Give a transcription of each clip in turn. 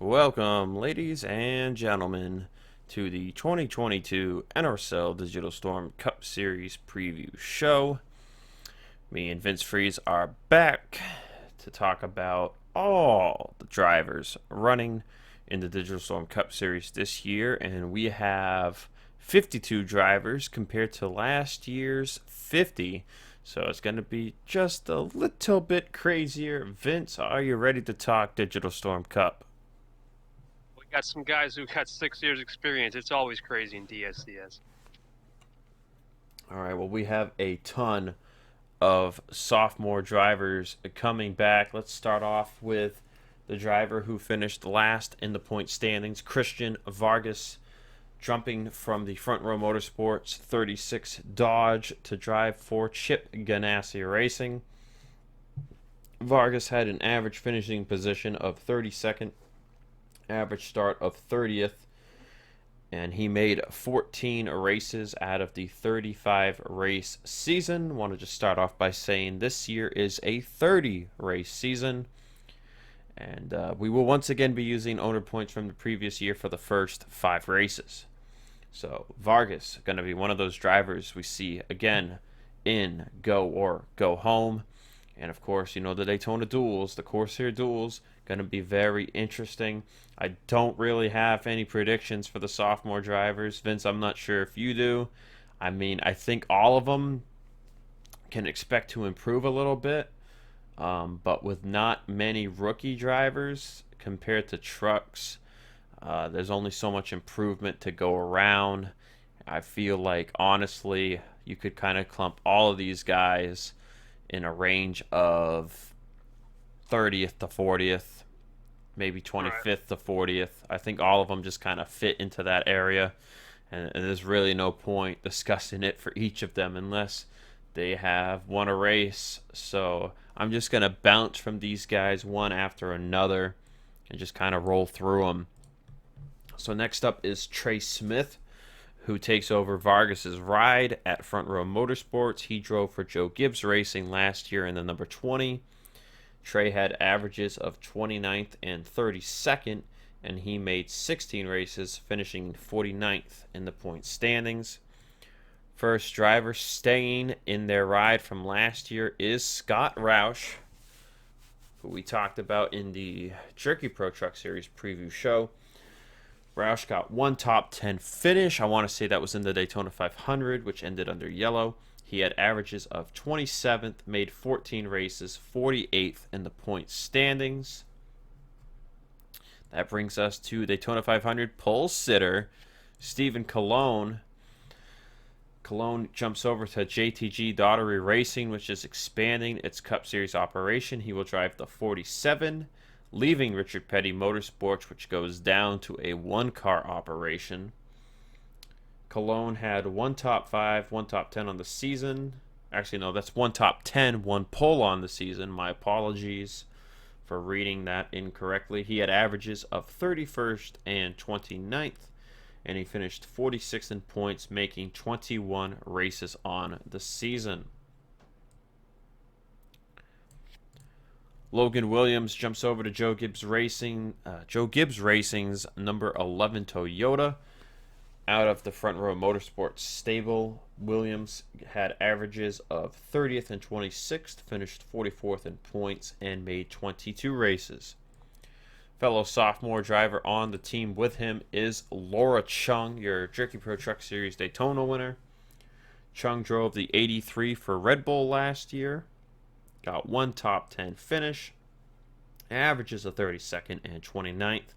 Welcome, ladies and gentlemen, to the 2022 NRSL Digital Storm Cup Series preview show. Me and Vince Freeze are back to talk about all the drivers running in the Digital Storm Cup Series this year, and we have 52 drivers compared to last year's 50. So it's going to be just a little bit crazier. Vince, are you ready to talk Digital Storm Cup? We got some guys who got 6 years experience. It's always crazy in DSCS. All right, well, we have a ton of sophomore drivers coming back. Let's start off with the driver who finished last in the point standings, Christian Vargas, jumping from the Front Row Motorsports 36 Dodge to drive for Chip Ganassi Racing. Vargas had an average finishing position of 32nd, average start of 30th, and he made 14 races out of the 35 race season. Want to just start off by saying this year is a 30 race season, and we will once again be using owner points from the previous year for the first 5 races. So Vargas going to be one of those drivers we see again in Go or Go Home. And of course, you know, the Daytona duels, the Corsair duels, going to be very interesting. I don't really have any predictions for the sophomore drivers. Vince, I'm not sure if you do. I mean, I think all of them can expect to improve a little bit, but with not many rookie drivers compared to trucks, there's only so much improvement to go around. I feel like, honestly, you could kind of clump all of these guys in a range of 30th to 40th, maybe 25th to 40th. I think all of them just kind of fit into that area, and there's really no point discussing it for each of them unless they have won a race. So I'm just going to bounce from these guys one after another and just kind of roll through them. So next up is Trey Smith, who takes over Vargas's ride at Front Row Motorsports. He drove for Joe Gibbs Racing last year in the number 20. Trey had averages of 29th and 32nd, and he made 16 races, finishing 49th in the point standings. First driver staying in their ride from last year is Scott Roush, who we talked about in the Jerky Pro Truck Series preview show. Roush got one top 10 finish. I want to say that was in the Daytona 500, which ended under yellow. He had averages of 27th, made 14 races, 48th in the point standings. That brings us to Daytona 500 pole sitter, Stephen Colon. Colon jumps over to JTG Daughtery Racing, which is expanding its Cup Series operation. He will drive the 47, leaving Richard Petty Motorsports, which goes down to a one-car operation. Cologne had one top 5, one top 10 on the season. Actually, no, that's one top 10, one pole on the season. My apologies for reading that incorrectly. He had averages of 31st and 29th, and he finished 46th in points, making 21 races on the season. Logan Williams jumps over to Joe Gibbs Racing. Joe Gibbs Racing's number 11 Toyota. Out of the Front Row Motorsports stable, Williams had averages of 30th and 26th, finished 44th in points, and made 22 races. Fellow sophomore driver on the team with him is Laura Chung, your Jerky Pro Truck Series Daytona winner. Chung drove the 83 for Red Bull last year. Got one top 10 finish, averages of 32nd and 29th,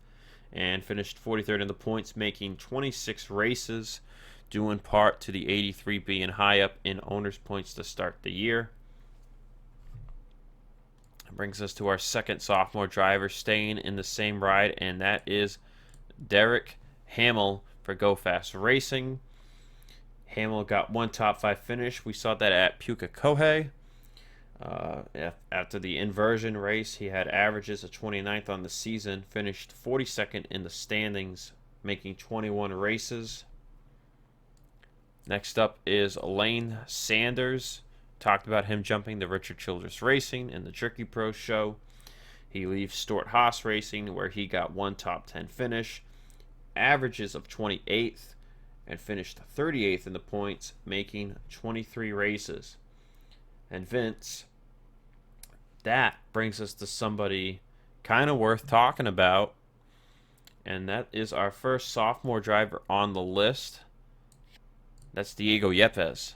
and finished 43rd in the points, making 26 races, due in part to the 83 being high up in owner's points to start the year. That brings us to our second sophomore driver staying in the same ride, and that is Derek Hamill for Go Fast Racing. Hamill got one top 5 finish. We saw that at Pukekohe. After the inversion race, he had averages of 29th on the season, finished 42nd in the standings, making 21 races. Next up is Lane Sanders. Talked about him jumping the Richard Childress Racing in the Jerky Pro show. He leaves Stort Haas Racing, where he got one top 10 finish, averages of 28th, and finished 38th in the points, making 23 races. And Vince, that brings us to somebody kind of worth talking about, and that is our first sophomore driver on the list. That's Diego Ypez.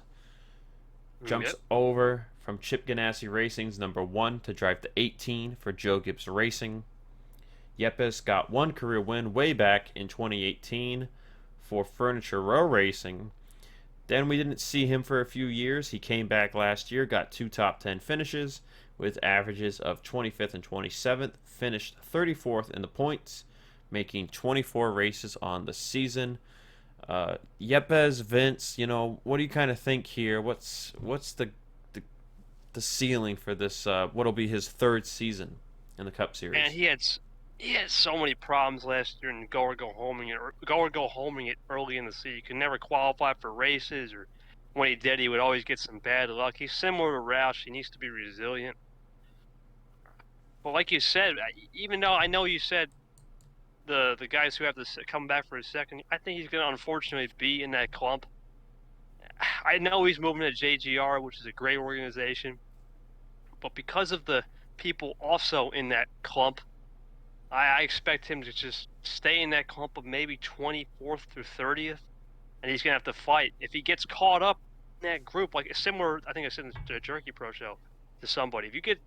Jumps over from Chip Ganassi Racing's number 1 to drive the 18 for Joe Gibbs Racing. Ypez got one career win way back in 2018 for Furniture Row Racing. Then we didn't see him for a few years. He came back last year, got 2 top 10 finishes with averages of 25th and 27th, finished 34th in the points, making 24 races on the season. Ypez, Vince, what do you kind of think here? What's the ceiling for this? What'll be his 3rd season in the Cup Series? And he had so many problems last year in go or go homing it early in the season. He could never qualify for races, or when he did, he would always get some bad luck. He's similar to Roush. He needs to be resilient. But like you said, even though I know you said the guys who have to come back for a second, I think he's going to unfortunately be in that clump. I know he's moving to JGR, which is a great organization, but because of the people also in that clump, I expect him to just stay in that clump of maybe 24th through 30th, and he's going to have to fight. If he gets caught up in that group, like similar, I think I said in the Jerky Pro show to somebody, if you get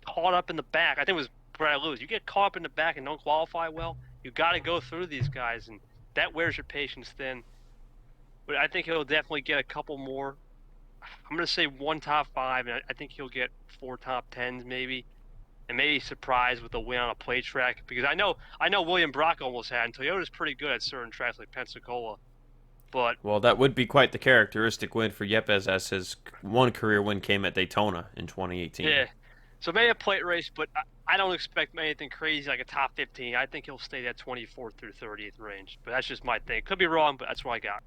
caught up in the back, I think it was Brad Lewis, you get caught up in the back and don't qualify well, you got to go through these guys, and that wears your patience thin. But I think he'll definitely get a couple more. I'm going to say 1 top 5, and I think he'll get 4 top 10s maybe, and maybe surprise with a win on a play track. Because I know William Brock almost had, and Toyota's pretty good at certain tracks like Pensacola. But well, that would be quite the characteristic win for Ypez, as his one career win came at Daytona in 2018. Yeah, so maybe a plate race, but I don't expect anything crazy like a top 15. I think he'll stay that 24th through 30th range. But that's just my thing. Could be wrong, but that's what I got.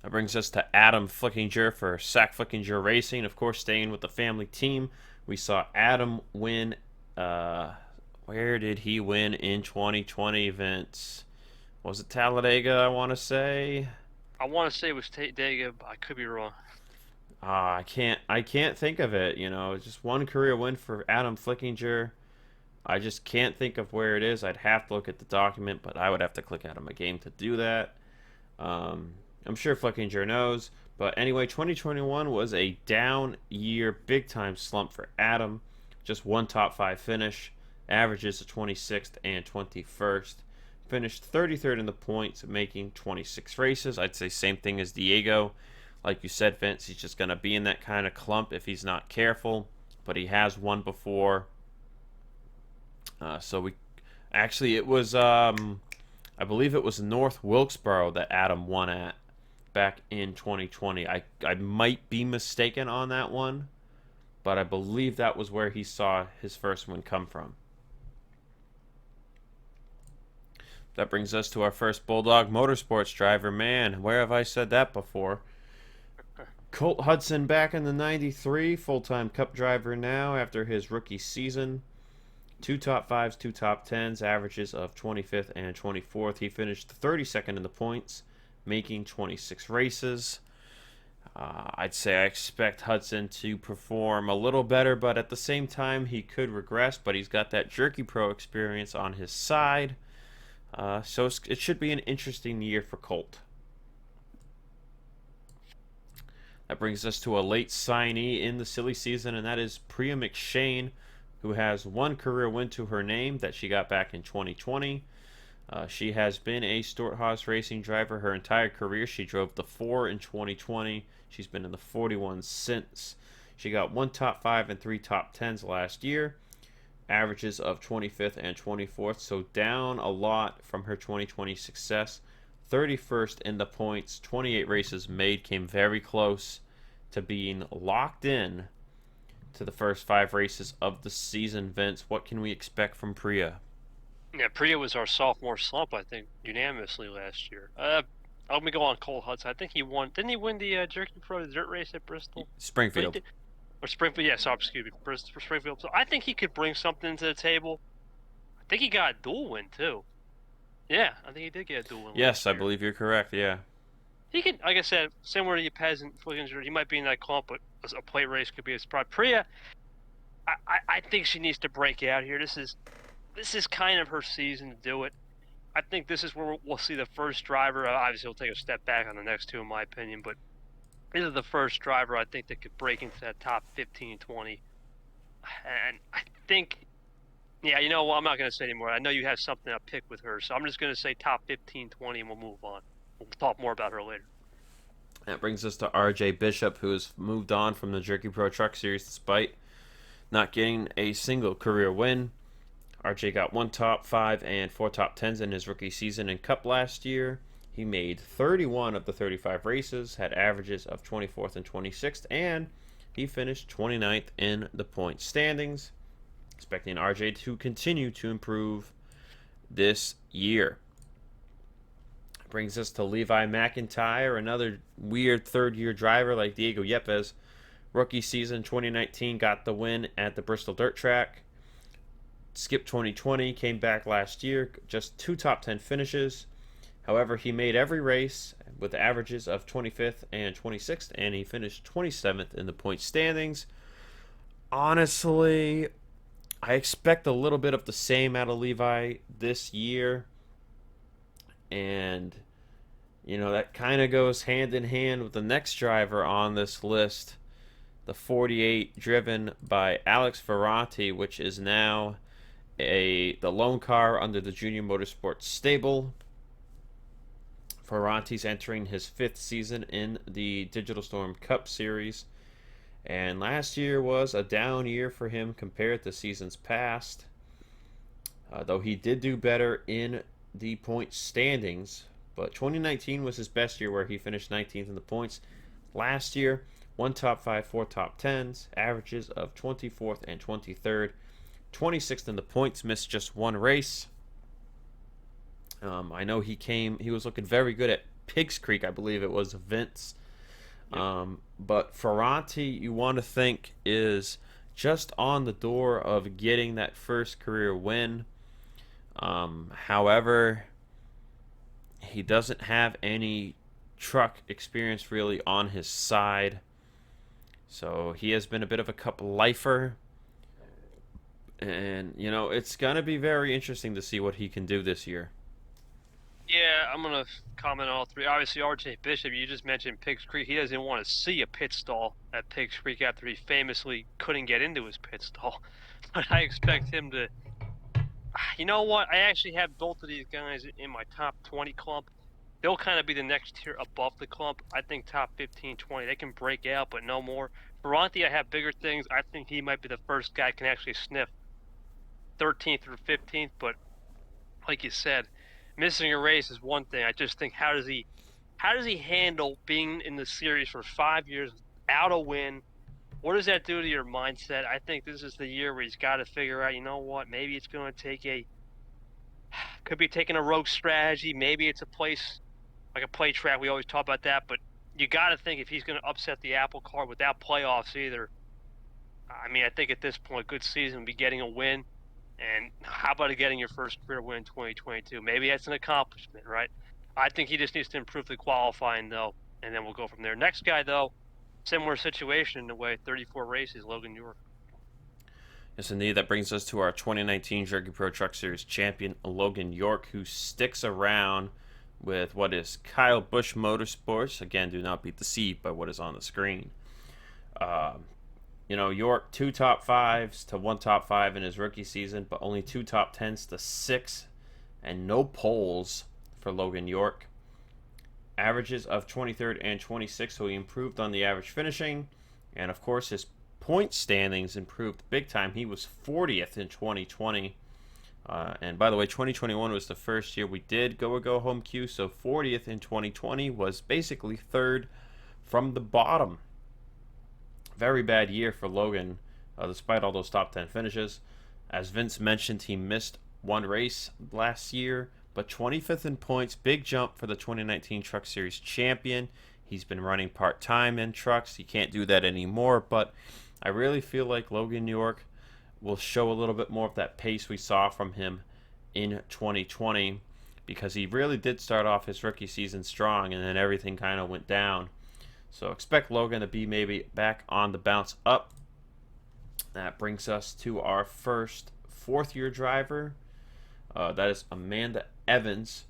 That brings us to Adam Flickinger for Sack Flickinger Racing. Of course, staying with the family team, we saw Adam win. Where did he win in 2020, Vince? Was it Talladega, I want to say? I want to say it was Talladega, but I could be wrong. I can't think of it. Just one career win for Adam Flickinger. I just can't think of where it is. I'd have to look at the document, but I would have to click out of my game to do that. I'm sure Flickinger knows. But anyway, 2021 was a down year, big-time slump for Adam. Just 1 top 5 finish, averages of 26th and 21st. Finished 33rd in the points, making 26 races. I'd say same thing as Diego. Like you said, Vince, he's just going to be in that kind of clump if he's not careful. But he has won before. It was, I believe it was North Wilkesboro that Adam won at back in 2020. I might be mistaken on that one, but I believe that was where he saw his first win come from. That brings us to our first Bulldog Motorsports driver. Man, where have I said that before? Colt Hudson back in the 93, full-time Cup driver now after his rookie season. 2 top 5s, 2 top 10s, averages of 25th and 24th. He finished 32nd in the points, making 26 races. I'd say I expect Hudson to perform a little better, but at the same time, he could regress, but he's got that Jerky Pro experience on his side. So it should be an interesting year for Colt. That brings us to a late signee in the silly season, and that is Priya McMahon, who has 1 career win to her name that she got back in 2020. She has been a Stort Haas Racing driver her entire career. She drove the 4 in 2020. She's been in the 41 since. She got 1 top 5 and 3 top 10s last year. Averages of 25th and 24th, so down a lot from her 2020 success. 31st in the points, 28 races made, came very close to being locked in to the first 5 races of the season. Vince, what can we expect from Priya? Yeah, Priya was our sophomore slump, I think, unanimously last year. Let me go on Colt Hudson. I think he won. Didn't he win the Jerky Pro dirt race at Bristol? Springfield. Or Springfield, yeah, sorry, excuse me, Springfield. So I think he could bring something to the table. think he got a dual win too. Yeah, I think he did get a dual win. Yes, I believe you're correct. Yeah. He can, like I said, similar to Ypez and Flickinger, he might be in that clump, but a plate race could be a surprise. Priya, I think she needs to break out here. This is kind of her season to do it. I think this is where we'll see the first driver. Obviously, he'll take a step back on the next two, in my opinion, but this is the first driver I think that could break into that top 15, 20. And I think, yeah, you know what? I'm not going to say anymore. I know you have something to pick with her, so I'm just going to say top 15, 20, and we'll move on. We'll talk more about her later. That brings us to R.J. Bishop, who has moved on from the Jerky Pro Truck Series despite not getting a single career win. RJ got 1 top 5 and 4 top 10s in his rookie season in Cup last year. He made 31 of the 35 races, had averages of 24th and 26th, and he finished 29th in the point standings. Expecting RJ to continue to improve this year. Brings us to Levi McIntyre, another weird third-year driver like Diego Ypez. Rookie season 2019 got the win at the Bristol Dirt Track. Skipped 2020, came back last year, just 2 top 10 finishes. However, he made every race with averages of 25th and 26th, and he finished 27th in the point standings. Honestly, I expect a little bit of the same out of Levi this year. And, you know, that kind of goes hand in hand with the next driver on this list, the 48 driven by Alex Verratti, which is now the loan car under the Junior Motorsports stable. Verratti's entering his 5th season in the Digital Storm Cup Series, and last year was a down year for him compared to seasons past, though he did do better in the point standings. But 2019 was his best year, where he finished 19th in the points. Last year, 1 top 5, 4 top 10s, averages of 24th and 23rd. 26th in the points, missed just 1 race. I know he was looking very good at Pigs Creek, I believe it was Vince. Yep. But Verratti, you want to think, is just on the door of getting that first career win. However, he doesn't have any truck experience really on his side. So he has been a bit of a cup lifer. And, you know, it's going to be very interesting to see what he can do this year. Yeah, I'm going to comment on all three. Obviously, RJ Bishop, you just mentioned Pigs Creek. He doesn't want to see a pit stall at Pigs Creek after he famously couldn't get into his pit stall. But I expect him to... You know what? I actually have both of these guys in my top 20 clump. They'll kind of be the next tier above the clump. I think top 15, 20. They can break out, but no more. Verratti, I have bigger things. I think he might be the first guy can actually sniff 13th or 15th, but like you said, missing a race is one thing. I just think how does he handle being in the series for 5 years without a win? What does that do to your mindset? I think this is the year where he's got to figure out, you know what, maybe it's going to take could be taking a rogue strategy. Maybe it's a place like a play track. We always talk about that, but you got to think if he's going to upset the apple cart without playoffs either. I mean, I think at this point, a good season would be getting a win. And how about getting your first career win in 2022? Maybe that's an accomplishment, right? I think he just needs to improve the qualifying, though, and then we'll go from there. Next guy, though, similar situation in a way, 34 races, Logan York. Yes, indeed. That brings us to our 2019 Jerky Pro Truck Series champion, Logan York, who sticks around with what is Kyle Busch Motorsports. Again, do not be deceived by what is on the screen. You know, York, 2 top 5s to 1 top 5 in his rookie season, but only 2 top 10s to 6, and no poles for Logan York. Averages of 23rd and 26th, so he improved on the average finishing. And, of course, his point standings improved big time. He was 40th in 2020. And, by the way, 2021 was the first year we did go home queue, so 40th in 2020 was basically 3rd from the bottom. Very bad year for Logan, despite all those top 10 finishes. As Vince mentioned, he missed 1 race last year, but 25th in points, big jump for the 2019 Truck Series champion. He's been running part-time in trucks. He can't do that anymore, but I really feel like Logan York will show a little bit more of that pace we saw from him in 2020, because he really did start off his rookie season strong and then everything kind of went down. So expect Logan to be maybe back on the bounce up. That brings us to our first fourth-year driver. That is Amanda Evans,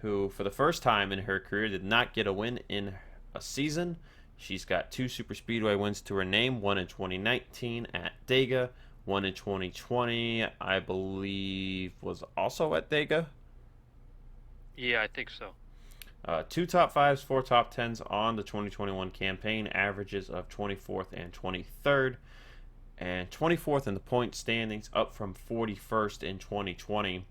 who for the first time in her career did not get a win in a season. She's got 2 super speedway wins to her name, one in 2019 at Dega, one in 2020, I believe was also at Dega. Yeah, I think so. 2 top 5s, 4 top 10s on the 2021 campaign, averages of 24th and 23rd, and 24th in the point standings, up from 41st in 2020.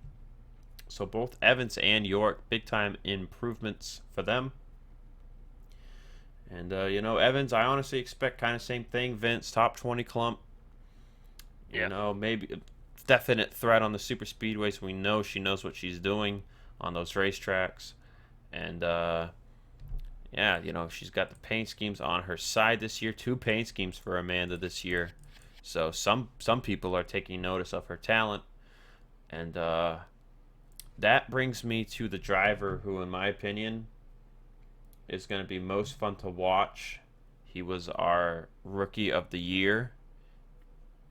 So both Evans and York, big time improvements for them. And, Evans, I honestly expect kind of same thing. Vince, top 20 clump. Maybe definite threat on the super speedways. We know she knows what she's doing on those racetracks. And, she's got the paint schemes on her side this year. 2 paint schemes for Amanda this year. So some people are taking notice of her talent. And that brings me to the driver who, in my opinion, is going to be most fun to watch. He was our Rookie of the Year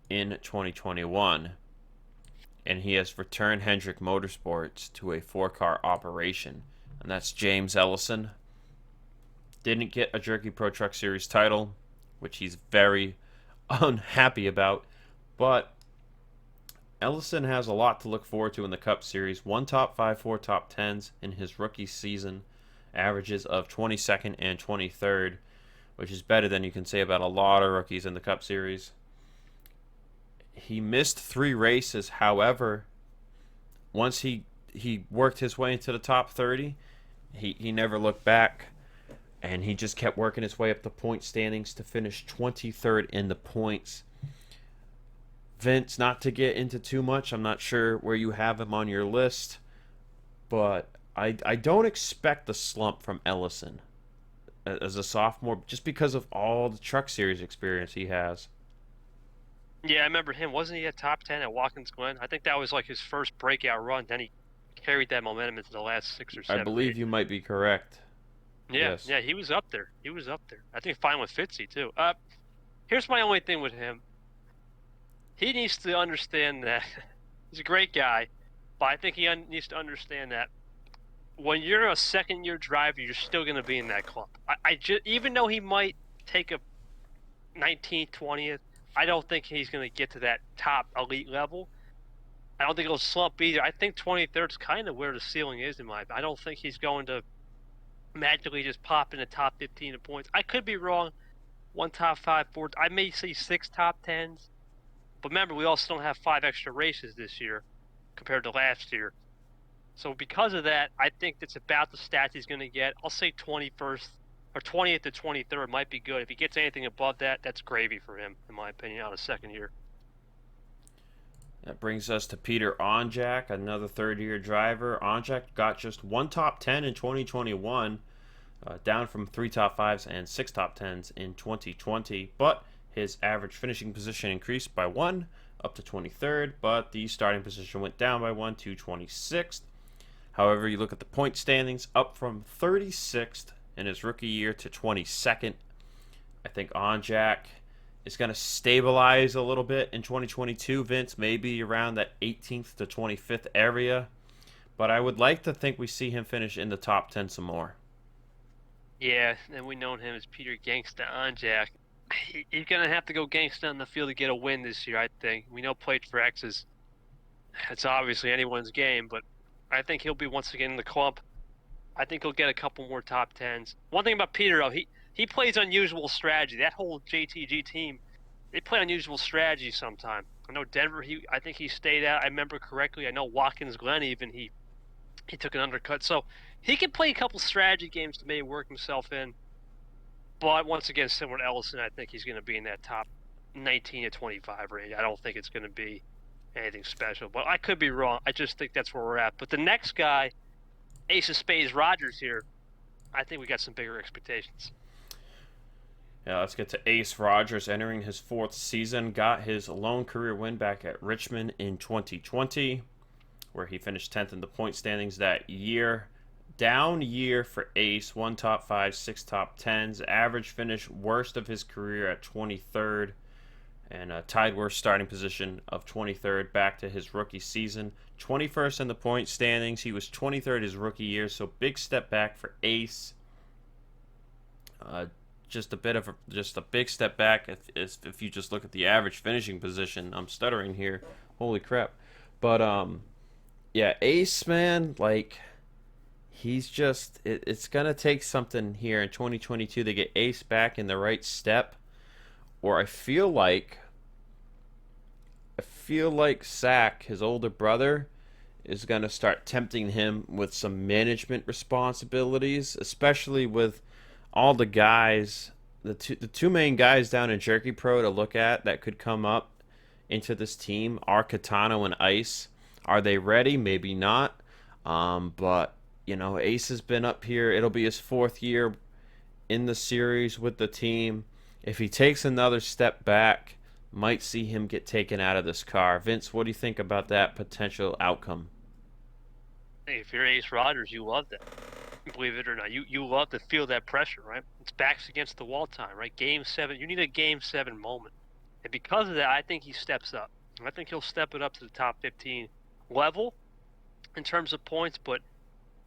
in 2021. And he has returned Hendrick Motorsports to a 4-car operation. And that's James Ellison. Didn't get a Jerky Pro Truck Series title, which he's very unhappy about. But Ellison has a lot to look forward to in the Cup Series. 1 top 5, 4 top 10s in his rookie season. Averages of 22nd and 23rd, which is better than you can say about a lot of rookies in the Cup Series. He missed 3 races. However, once he worked his way into the top 30, he never looked back, and he just kept working his way up the point standings to finish 23rd in the points. Vince, not to get into too much, I'm not sure where you have him on your list, but I don't expect the slump from Ellison as a sophomore just because of all the Truck Series experience he has. Yeah, I remember him. Wasn't he a top 10 at Watkins Glen? I think that was like his first breakout run. Then he carried that momentum into the last 6 or 7. I believe you might be correct. Yeah, yes. Yeah, he was up there. I think fine with Fitzy, too. Here's my only thing with him. He needs to understand that he's a great guy, but I think he needs to understand that when you're a second-year driver, you're still going to be in that clump. Even though he might take a 19th, 20th, I don't think he's going to get to that top elite level. I don't think he'll slump either. I think 23rd is kind of where the ceiling is in my opinion. I don't think he's going to magically just pop in the top 15 of points. I could be wrong. 1 top 5, 4. I may see 6 top 10s. But remember, we also don't have 5 extra races this year compared to last year. So because of that, I think that's about the stats he's going to get. I'll say 21st or 20th to 23rd might be good. If he gets anything above that, that's gravy for him, in my opinion, on a second year. That brings us to Peter Onjack, another third-year driver. Onjack got just 1 top 10 in 2021, down from 3 top 5s and 6 top 10s in 2020. But his average finishing position increased by 1, up to 23rd, but the starting position went down by 1 to 26th. However, you look at the point standings, up from 36th in his rookie year to 22nd. I think Onjack is going to stabilize a little bit in 2022, Vince, maybe around that 18th to 25th area. But I would like to think we see him finish in the top 10 some more. Yeah, and we known him as Peter Gangsta Onjack. He's going to have to go gangsta on the field to get a win this year, I think. We know Plate for X it's obviously anyone's game, but I think he'll be once again in the clump. I think he'll get a couple more top 10s. One thing about Peter, though, he plays unusual strategy. That whole JTG team, they play unusual strategy sometimes. I know Denver, I think he stayed out. I remember correctly. I know Watkins Glen even, he took an undercut. So he can play a couple strategy games to maybe work himself in. But once again, similar to Ellison, I think he's going to be in that top 19 to 25 range. I don't think it's going to be anything special. But I could be wrong. I just think that's where we're at. But the next guy, Ace of Spades Rogers here, I think we got some bigger expectations. Yeah, let's get to Ace Rogers entering his 4th season. Got his lone career win back at Richmond in 2020. where he finished 10th in the point standings that year. Down year for Ace, 1 top 5, 6 top 10s. Average finish worst of his career at 23rd. And tied worst starting position of 23rd back to his rookie season. 21st in the point standings. He was 23rd his rookie year, so big step back for Ace. Just a big step back if you just look at the average finishing position. I'm stuttering here. Holy crap. But yeah, Ace, man, like, he's just it's going to take something here in 2022 to get Ace back in the right step. Or I feel like Zach, his older brother, is going to start tempting him with some management responsibilities, especially with all the guys, the two main guys down in Jerky Pro to look at that could come up into this team are Katano and Ice. Are they ready? Maybe not. But, Ace has been up here. It'll be his 4th year in the series with the team. If he takes another step back, might see him get taken out of this car. Vince, what do you think about that potential outcome? Hey, if you're Ace Rodgers, you love that. Believe it or not, you love to feel that pressure, right? It's backs against the wall time, right? Game 7, you need a Game 7 moment. And because of that, I think he steps up. I think he'll step it up to the top 15 level in terms of points, but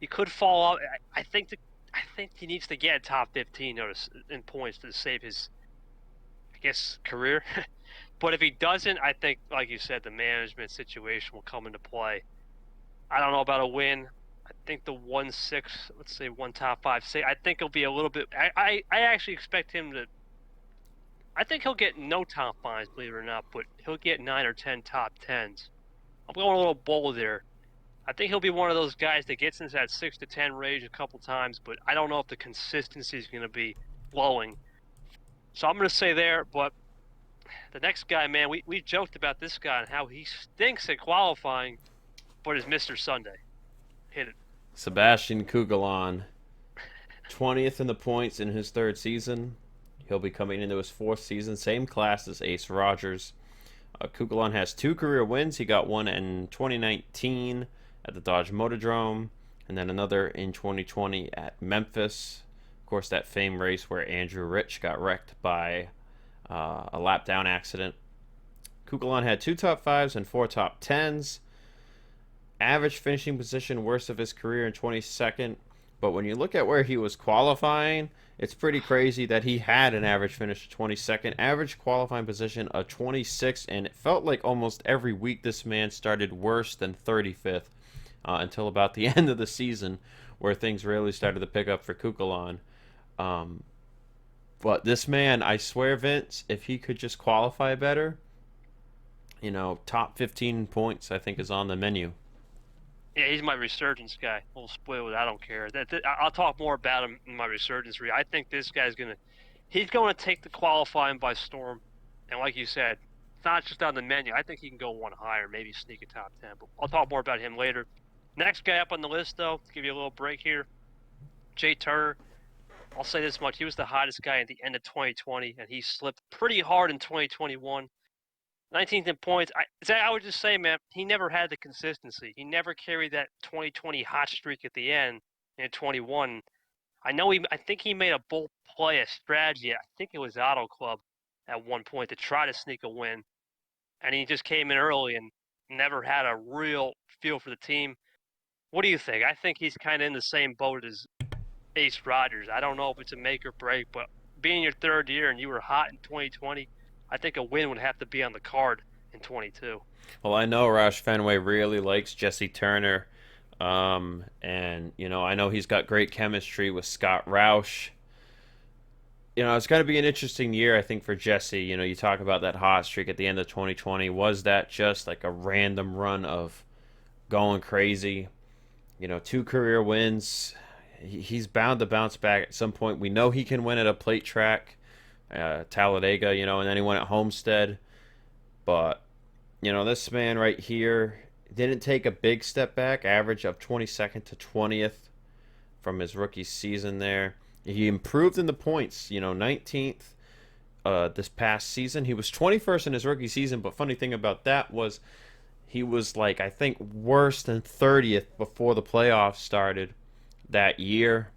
he could fall off. I think he needs to get top 15 in points to save his, career. But if he doesn't, I think, like you said, the management situation will come into play. I don't know about a win. I think the 1-6, let's say 1 top 5. I think it'll be a little bit. I actually expect him to. I think he'll get no top 5s, believe it or not, but he'll get 9 or 10 top 10s. I'm going a little bold there. I think he'll be one of those guys that gets into that 6 to 10 range a couple times, but I don't know if the consistency is going to be flowing. So I'm going to say there, but the next guy, man, we joked about this guy and how he stinks at qualifying, but is Mr. Sunday. Hit it. Sebastian Kukulan, 20th in the points in his 3rd season. He'll be coming into his 4th season, same class as Ace Rodgers. Kukulan has 2 career wins. He got one in 2019 at the Dodge Motordrome, and then another in 2020 at Memphis. Of course, that famed race where Andrew Rich got wrecked by a lap down accident. Kukulan had 2 top 5s and 4 top 10s. Average finishing position worst of his career in 22nd. But when you look at where he was qualifying, it's pretty crazy that he had an average finish of 22nd. Average qualifying position of 26th. And it felt like almost every week this man started worse than 35th until about the end of the season, where things really started to pick up for Kukulan. But this man, I swear, Vince, if he could just qualify better, top 15 points, I think, is on the menu. Yeah, he's my resurgence guy. A little spoiled, I don't care. I'll talk more about him in my resurgence review. I think this guy's he's going to take the qualifying by storm. And like you said, it's not just on the menu. I think he can go one higher, maybe sneak a top 10. But I'll talk more about him later. Next guy up on the list, though, to give you a little break here, Jay Turner. I'll say this much. He was the hottest guy at the end of 2020, and he slipped pretty hard in 2021. 19th in points. I would just say, man, he never had the consistency. He never carried that 2020 hot streak at the end in 21. I think he made a bold play, a strategy. I think it was Auto Club at one point to try to sneak a win. And he just came in early and never had a real feel for the team. What do you think? I think he's kind of in the same boat as Ace Rodgers. I don't know if it's a make or break, but being your 3rd year and you were hot in 2020, I think a win would have to be on the card in 22. Well, I know Roush Fenway really likes Jesse Turner. And, I know he's got great chemistry with Scott Roush. It's going to be an interesting year, I think, for Jesse. You talk about that hot streak at the end of 2020. Was that just like a random run of going crazy? 2 career wins. He's bound to bounce back at some point. We know he can win at a plate track. Talladega, and then he went at Homestead. But, this man right here didn't take a big step back, average of 22nd to 20th from his rookie season there. He improved in the points, 19th this past season. He was 21st in his rookie season, but funny thing about that was he was like, I think, worse than 30th before the playoffs started that year.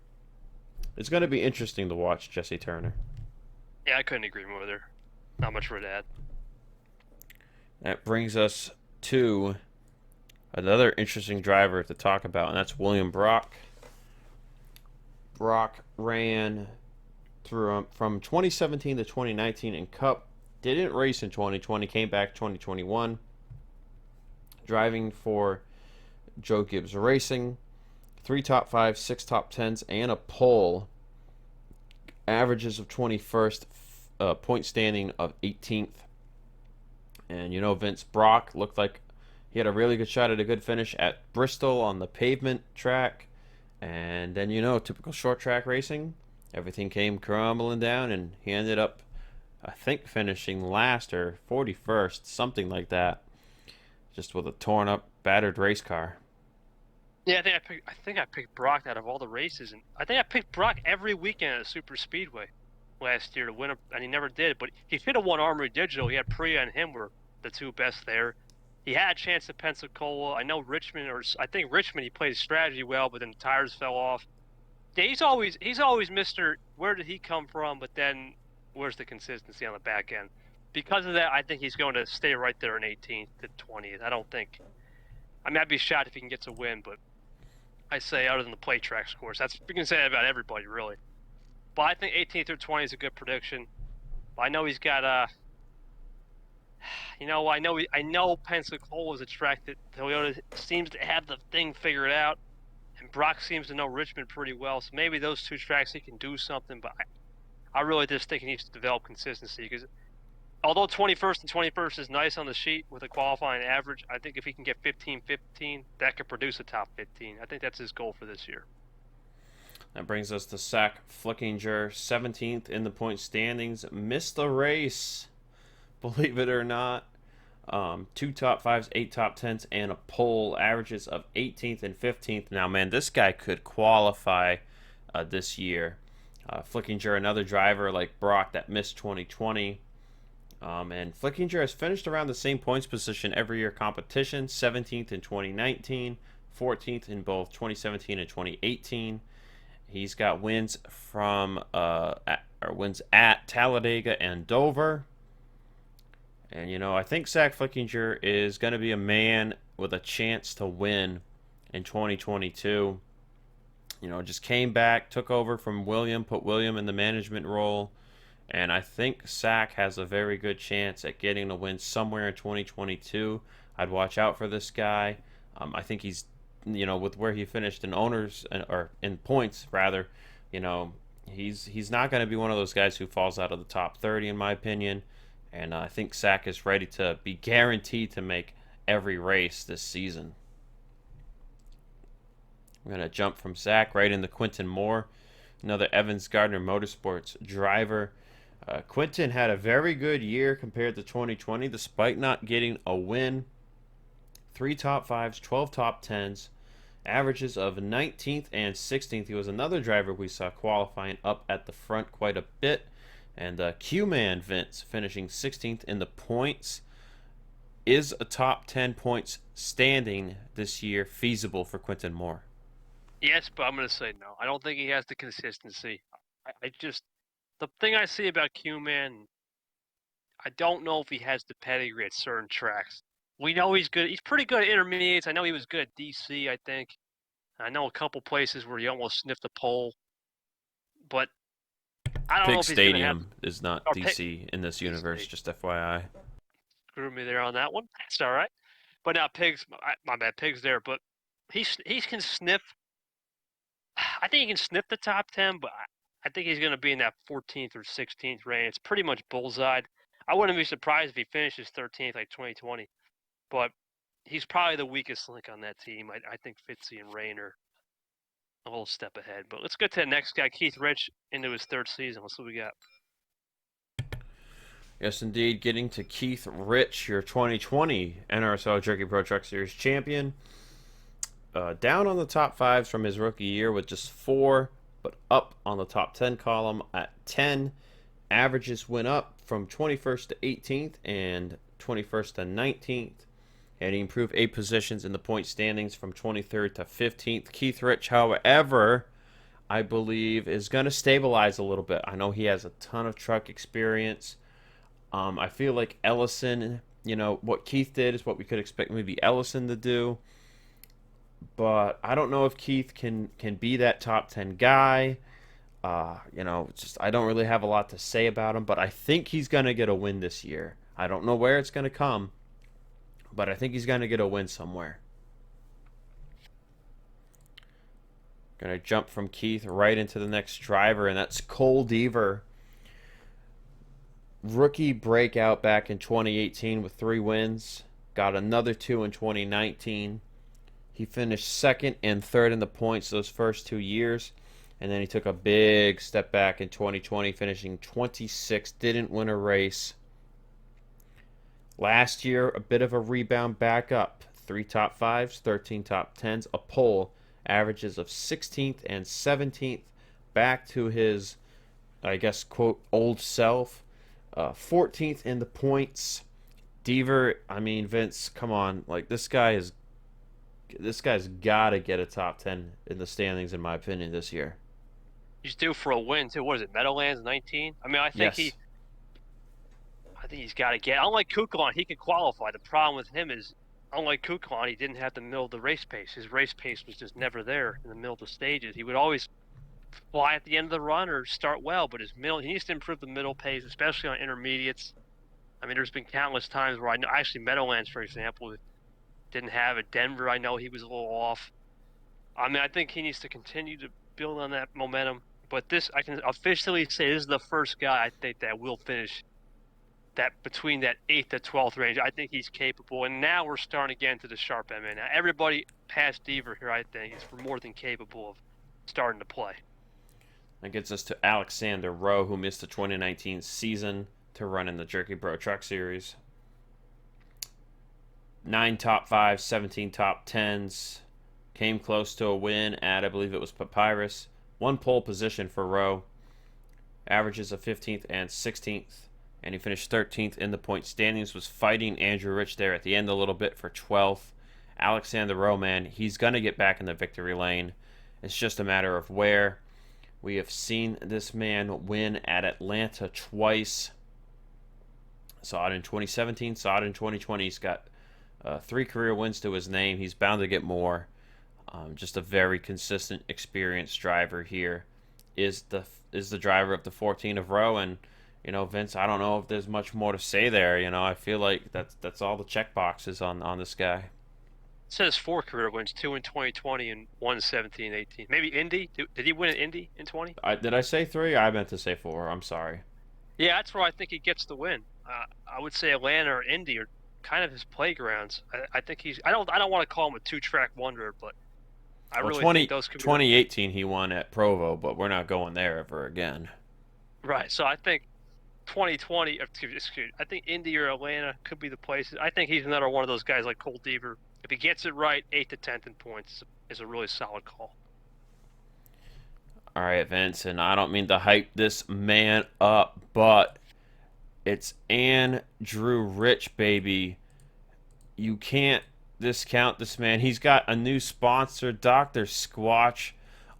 It's going to be interesting to watch Jesse Turner. Yeah, I couldn't agree more with her. Not much for that. That brings us to another interesting driver to talk about, and that's William Brock. Brock ran through from 2017 to 2019 in Cup. Didn't race in 2020, came back 2021. Driving for Joe Gibbs Racing. 3 top 5s, 6 top 10s, and a pole. Averages of 21st, point standing of 18th. And Vince Brock looked like he had a really good shot at a good finish at Bristol on the pavement track. And then, typical short track racing, everything came crumbling down, and he ended up, I think, finishing last or 41st, something like that, just with a torn up, battered race car. Yeah, I think I picked Brock out of all the races, and I think I picked Brock every weekend at a super speedway last year to win, and he never did. But he should have won Armory Digital. He had Priya and him were the two best there. He had a chance at Pensacola. I think Richmond he played his strategy well, but then the tires fell off. Yeah, he's always Mr. Where did he come from? But then where's the consistency on the back end? Because of that, I think he's going to stay right there in 18th to 20th. I'd be shocked if he can get to win, but I say other than the play track scores, we can say that about everybody really. But I think 18th through 20 is a good prediction. But I know he's got I know Pensacola is a track that Toyota seems to have the thing figured out, and Brock seems to know Richmond pretty well. So maybe those two tracks he can do something. But I really just think he needs to develop consistency, because although 21st and 21st is nice on the sheet with a qualifying average, I think if he can get 15-15, that could produce a top 15. I think that's his goal for this year. That brings us to Zech Flickinger, 17th in the point standings. Missed the race, believe it or not. 2 top 5s, 8 top 10s, and a pole. Averages of 18th and 15th. Now, man, this guy could qualify this year. Flickinger, another driver like Brock that missed 2020. And Flickinger has finished around the same points position every year competition. 17th in 2019, 14th in both 2017 and 2018. He's got wins wins at Talladega and Dover. And I think Zech Flickinger is going to be a man with a chance to win in 2022. Just came back, took over from William, put William in the management role. And I think Zech has a very good chance at getting a win somewhere in 2022. I'd watch out for this guy. I think he's, with where he finished in owners, or in points rather, he's not going to be one of those guys who falls out of the top 30 in my opinion. And I think Zech is ready to be guaranteed to make every race this season. We're going to jump from Zech right into Quinton Moore, another Evans Gardner Motorsports driver. Quinton had a very good year compared to 2020, despite not getting a win. 3 top 5s, 12 top 10s, averages of 19th and 16th. He was another driver we saw qualifying up at the front quite a bit. And Q-Man Vince finishing 16th in the points. Is a top 10 points standing this year feasible for Quinton Moore? Yes, but I'm going to say no. I don't think he has the consistency. The thing I see about Q-Man, I don't know if he has the pedigree at certain tracks. We know he's good. He's pretty good at intermediates. I know he was good at DC, I think. I know a couple places where he almost sniffed a pole. But I don't know if he's going to have... Stadium is not DC in this universe, just FYI. Screw me there on that one. It's all right. But now Pigs, my bad, Pigs there. But he can sniff. I think he can sniff the top 10, but I think he's going to be in that 14th or 16th range. It's pretty much bullseye. I wouldn't be surprised if he finishes 13th like 2020. But he's probably the weakest link on that team. I think Fitzy and Rain are a little step ahead. But let's get to the next guy, Keith Rich, into his 3rd season. Let's see what we got. Yes, indeed. Getting to Keith Rich, your 2020 NRSL Jerky Pro Truck Series champion. Down on the top 5s from his rookie year with just 4, but up on the top 10 column at 10. Averages went up from 21st to 18th and 21st to 19th. and he improved 8 positions in the point standings from 23rd to 15th. Keith Rich, however, I believe is going to stabilize a little bit. I know he has a ton of truck experience. I feel like Ellison, what Keith did is what we could expect maybe Ellison to do. But I don't know if Keith can be that top 10 guy. Just I don't really have a lot to say about him, but I think he's going to get a win this year. I don't know where it's going to come, but I think he's going to get a win somewhere. Going to jump from Keith right into the next driver, and that's Cole Deaver. Rookie breakout back in 2018 with 3 wins. Got another 2 in 2019. He finished 2nd and 3rd in the points those first 2 years. And then he took a big step back in 2020, finishing 26th. Didn't win a race. Last year, a bit of a rebound back up. 3 top 5s, 13 top 10s, a pole. Averages of 16th and 17th. Back to his, I guess, quote, old self. 14th in the points. Deaver, Vince, come on. Like, this guy's got to get a top 10 in the standings, in my opinion, this year. He's due for a win too. What is it, Meadowlands 19? I think yes. I think he's got to get. Unlike Kukulan, he can qualify. The problem with him is, unlike Kukulan, he didn't have the middle of the race pace. His race pace was just never there in the middle of the stages. He would always fly at the end of the run or start well, but he needs to improve the middle pace, especially on intermediates. There's been countless times where I know, actually Meadowlands, for example, didn't have it. Denver, I know he was a little off. I think he needs to continue to build on that momentum. But this, I can officially say, this is the first guy I think that will finish that between that 8th to 12th range. I think he's capable. And now we're starting again to the sharp end. Now everybody past Deaver here, I think, is more than capable of starting to play. That gets us to Alexander Rae, who missed the 2019 season to run in the Jerky Bro Truck Series. 9 top 5s, 17 top 10s. Came close to a win at, I believe it was Papyrus. 1 pole position for Rae. Averages of 15th and 16th. And he finished 13th in the point standings. Was fighting Andrew Rich there at the end a little bit for 12th. Alexander Rae, man, he's going to get back in the victory lane. It's just a matter of where. We have seen this man win at Atlanta twice. Saw it in 2017, saw it in 2020. He's got 3 career wins to his name. He's bound to get more. Just a very consistent, experienced driver here. Is the driver of the 14 of Rae, and Vince, I don't know if there's much more to say there. I feel like that's all the check boxes on this guy. It says 4 career wins, 2 in 2020 and 1 in 17-18. Maybe Indy? Did he win at Indy in 20? Did I say 3? I meant to say 4. I'm sorry. Yeah, that's where I think he gets the win. I would say Atlanta or Indy are kind of his playgrounds. I think he's. I don't want to call him a 2-track wonder, but I really think those could be. 2018 he won at Provo, but we're not going there ever again. Right. So I think 2020. I think Indy or Atlanta could be the places. I think he's another one of those guys like Cole Deaver. If he gets it right, 8th to 10th in points is a really solid call. All right, Vince, and I don't mean to hype this man up, but it's Andrew Rich, baby. You can't discount this man. He's got a new sponsor, Dr. Squatch,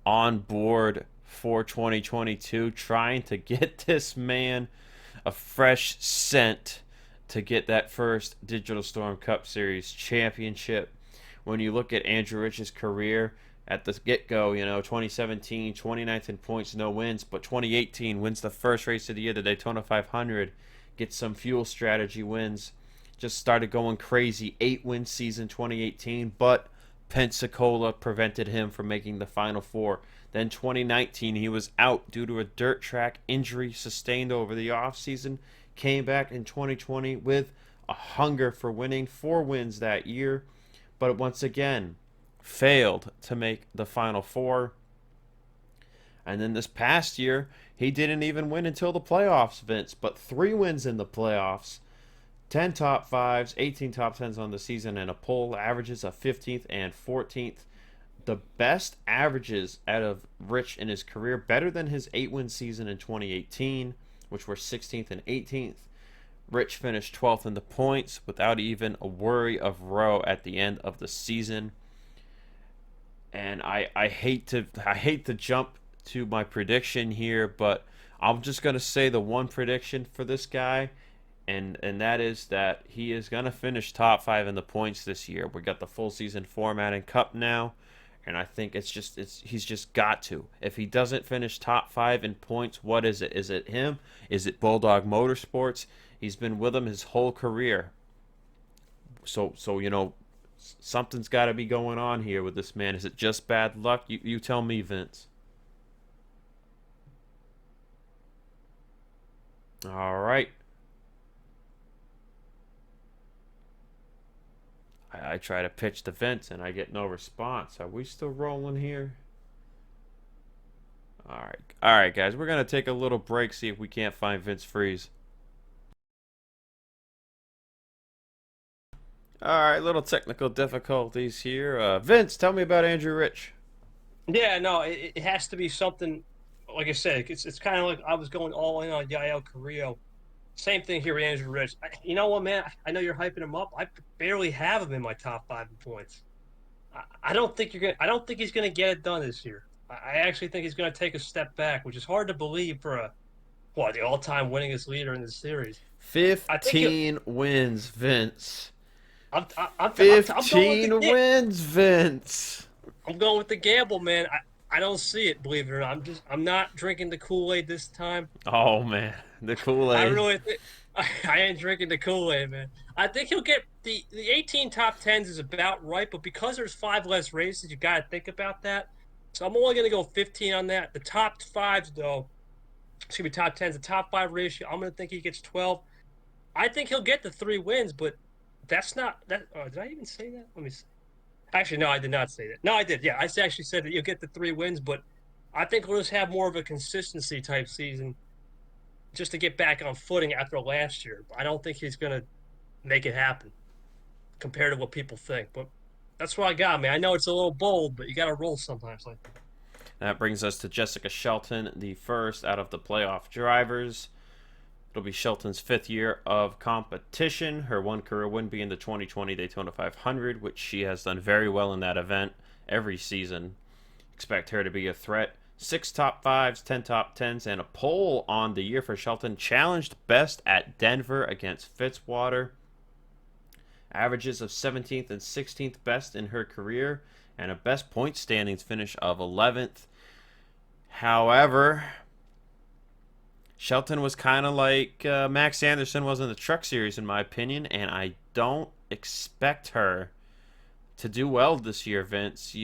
on board for 2022, trying to get this man a fresh scent to get that first Digital Storm Cup Series championship. When you look at Andrew Rich's career at the get-go, 2017, 29th in points, no wins, but 2018 wins the first race of the year, the Daytona 500, gets some fuel strategy wins, just started going crazy, 8-win season 2018, but Pensacola prevented him from making the Final Four. Then 2019, he was out due to a dirt track injury sustained over the offseason. Came back in 2020 with a hunger for winning, 4 wins that year, but once again failed to make the Final Four. And then this past year, he didn't even win until the playoffs, Vince, but 3 wins in the playoffs, 10 top 5s, 18 top 10s on the season, and a pole, averages of 15th and 14th. The best averages out of Rich in his career, better than his 8-win season in 2018, which were 16th and 18th. Rich finished 12th in the points without even a worry of row at the end of the season. And I hate to jump to my prediction here, but I'm just gonna say the one prediction for this guy, and that is that he is gonna finish top 5 in the points this year. We got the full season format and cup now, and I think he's just got to. If he doesn't finish top 5 in points, what is it? Is it him? Is it Bulldog Motorsports? He's been with him his whole career. So something's got to be going on here with this man. Is it just bad luck? You tell me, Vince. All right. I try to pitch to Vince and I get no response. Are we still rolling here? All right, guys. We're gonna take a little break, see if we can't find Vince Freeze. All right, little technical difficulties here. Vince, tell me about Andrew Rich. Yeah, no, it has to be something. Like I said, it's kind of like I was going all in on Yael Carrillo. Same thing here with Andrew Rich. You know what, man? I know you're hyping him up. I barely have him in my top 5 in points. I don't think you're gonna. I don't think he's gonna get it done this year. I actually think he's gonna take a step back, which is hard to believe for the all-time winningest leader in the series. 15 wins, Vince. I'm 15 wins, Vince. I'm going with the gamble, man. I don't see it, believe it or not. I'm not drinking the Kool-Aid this time. Oh man, the Kool-Aid. I really think I ain't drinking the Kool-Aid, man. I think he'll get the 18 top 10s is about right, but because there's 5 less races, you got to think about that. So I'm only going to go 15 on that. The top 5s, though, excuse me, top 10s, the top 5 ratio, I'm going to think he gets 12. I think he'll get the 3 wins, but that's not that. Did I even say that? Let me see. Actually, no, I did not say that. No, I did. Yeah, I actually said that you'll get the 3 wins, but I think we'll just have more of a consistency type season just to get back on footing after last year. I don't think he's going to make it happen compared to what people think. But that's what I got, man. I know it's a little bold, but you got to roll sometimes like that. That brings us to Jessica Shelton, the first out of the playoff drivers. It'll be Shelton's 5th year of competition. Her one career win being the 2020 Daytona 500, which she has done very well in that event every season. Expect her to be a threat. 6 top 5s, 10 top 10s, and a pole on the year for Shelton. Challenged best at Denver against Fitzwater. Averages of 17th and 16th best in her career, and a best point standings finish of 11th. However, Shelton was kind of like Max Anderson was in the Truck Series, in my opinion, and I don't expect her to do well this year, Vince.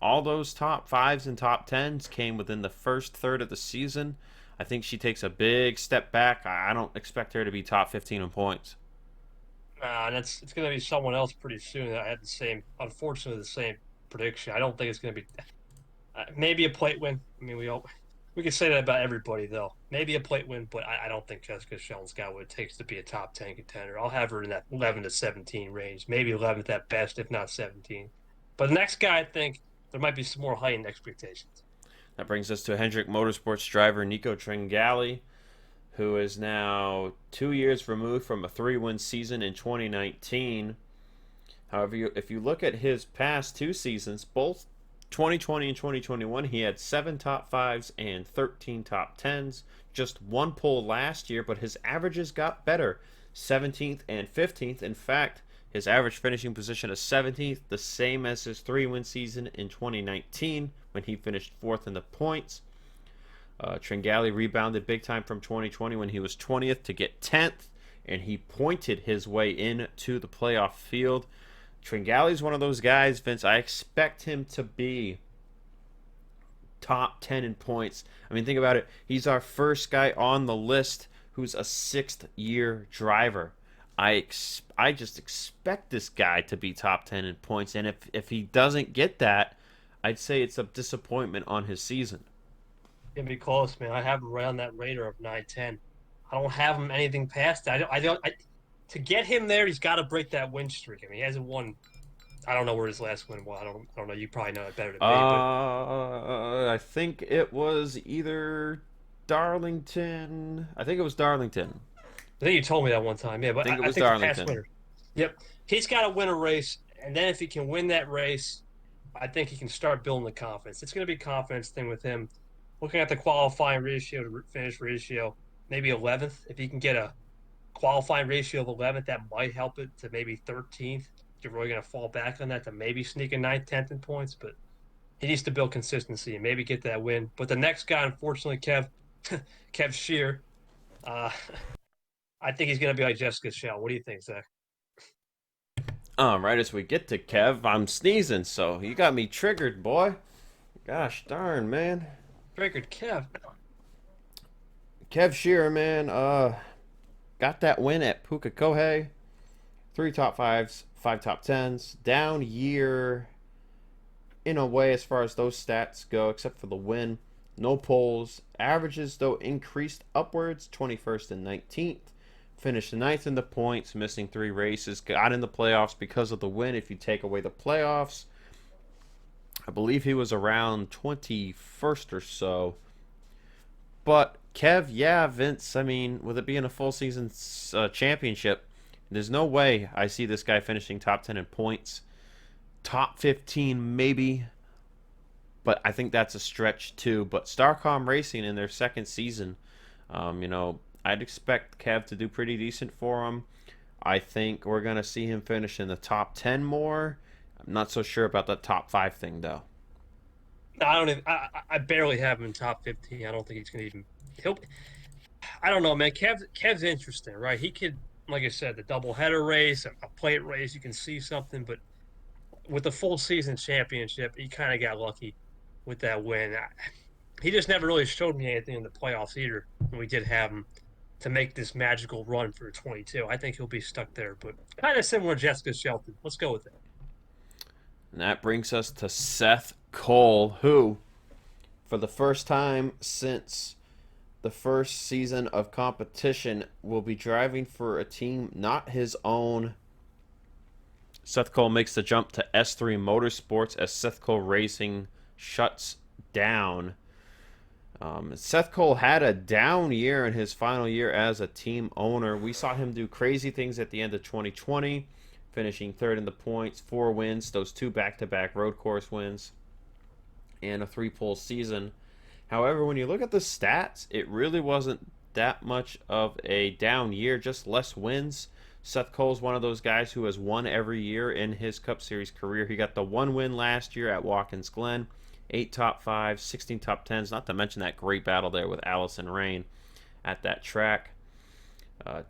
All those top 5s and top 10s came within the first third of the season. I think she takes a big step back. I don't expect her to be top 15 in points. It's going to be someone else pretty soon. I had unfortunately, the same prediction. I don't think it's going to be maybe a plate win. I mean, we can say that about everybody, though. Maybe a plate win, but I don't think Jessica Shelton's got what it takes to be a top 10 contender. I'll have her in that 11 to 17 range, maybe 11th at best, if not 17. But the next guy, I think there might be some more heightened expectations. That brings us to Hendrick Motorsports driver Nico Tringali, who is now 2 years removed from a 3-win season in 2019. However, if you look at his past 2 seasons, both 2020 and 2021, he had 7 top 5s and 13 top 10s. Just 1 pole last year, but his averages got better. 17th and 15th. In fact, his average finishing position is 17th, the same as his 3-win season in 2019 when he finished 4th in the points. Tringali rebounded big time from 2020 when he was 20th to get 10th, and he pointed his way into the playoff field. Tringali's one of those guys, Vince, I expect him to be top 10 in points. I mean, think about it. He's our first guy on the list who's a 6th-year driver. I just expect this guy to be top 10 in points, and if he doesn't get that, I'd say it's a disappointment on his season. Gonna be close, man. I have him right on that radar of 9-10. I don't have him anything past that. To get him there, he's got to break that win streak. I mean, he hasn't won. I don't know where his last win was. I don't know. You probably know it better than me. I think it was either Darlington. I think it was Darlington. I think you told me that one time. Yeah, but I think it I was think the past Darlington. winner. Yep. He's got to win a race, and then if he can win that race, I think he can start building the confidence. It's going to be a confidence thing with him. Looking at the qualifying ratio to finish ratio, maybe 11th. If he can get a qualifying ratio of 11th, that might help it to maybe 13th. You're really going to fall back on that to maybe sneak a 9th, 10th in points, but he needs to build consistency and maybe get that win. But the next guy, unfortunately, Kev Shearer, uh, I think he's going to be like Jessica Shell. What do you think, Zach? Right as we get to Kev, I'm sneezing, so you got me triggered, boy. Gosh darn, man. Triggered Kev. Kev Shearer, man, got that win at Pukekohe. 3 top 5s, 5 top 10s. Down year in a way as far as those stats go, except for the win. No polls. Averages, though, increased upwards, 21st and 19th. Finished 9th in the points, missing 3 races. Got in the playoffs because of the win. If you take away the playoffs, I believe he was around 21st or so. But Kev, yeah, Vince, I mean, with it being a full season championship, there's no way I see this guy finishing top 10 in points. Top 15, maybe. But I think that's a stretch, too. But Starcom Racing in their second season, I'd expect Kev to do pretty decent for him. I think we're going to see him finish in the top 10 more. I'm not so sure about that top 5 thing, though. No, I don't even. I barely have him in top 15. I don't think he's going to even. He'll. I don't know, man. Kev's interesting, right? He could, like I said, the doubleheader race, a plate race. You can see something, but with the full season championship, he kind of got lucky with that win. He just never really showed me anything in the playoffs either. When we did have him to make this magical run for 22. I think he'll be stuck there, but kind of similar to Jessica Shelton. Let's go with it. And that brings us to Seth Cole, who, for the first time since the first season of competition, will be driving for a team not his own. Seth Cole makes the jump to S3 Motorsports as Seth Cole Racing shuts down. Seth Cole had a down year in his final year as a team owner. We saw him do crazy things at the end of 2020, finishing 3rd in the points, 4 wins, those 2 back-to-back road course wins, and a 3-pole season. However, when you look at the stats, it really wasn't that much of a down year, just less wins. Seth Cole's one of those guys who has won every year in his Cup Series career. He got the 1 win last year at Watkins Glen, 8 top 5s, 16 top 10s, not to mention that great battle there with Allison Rae at that track.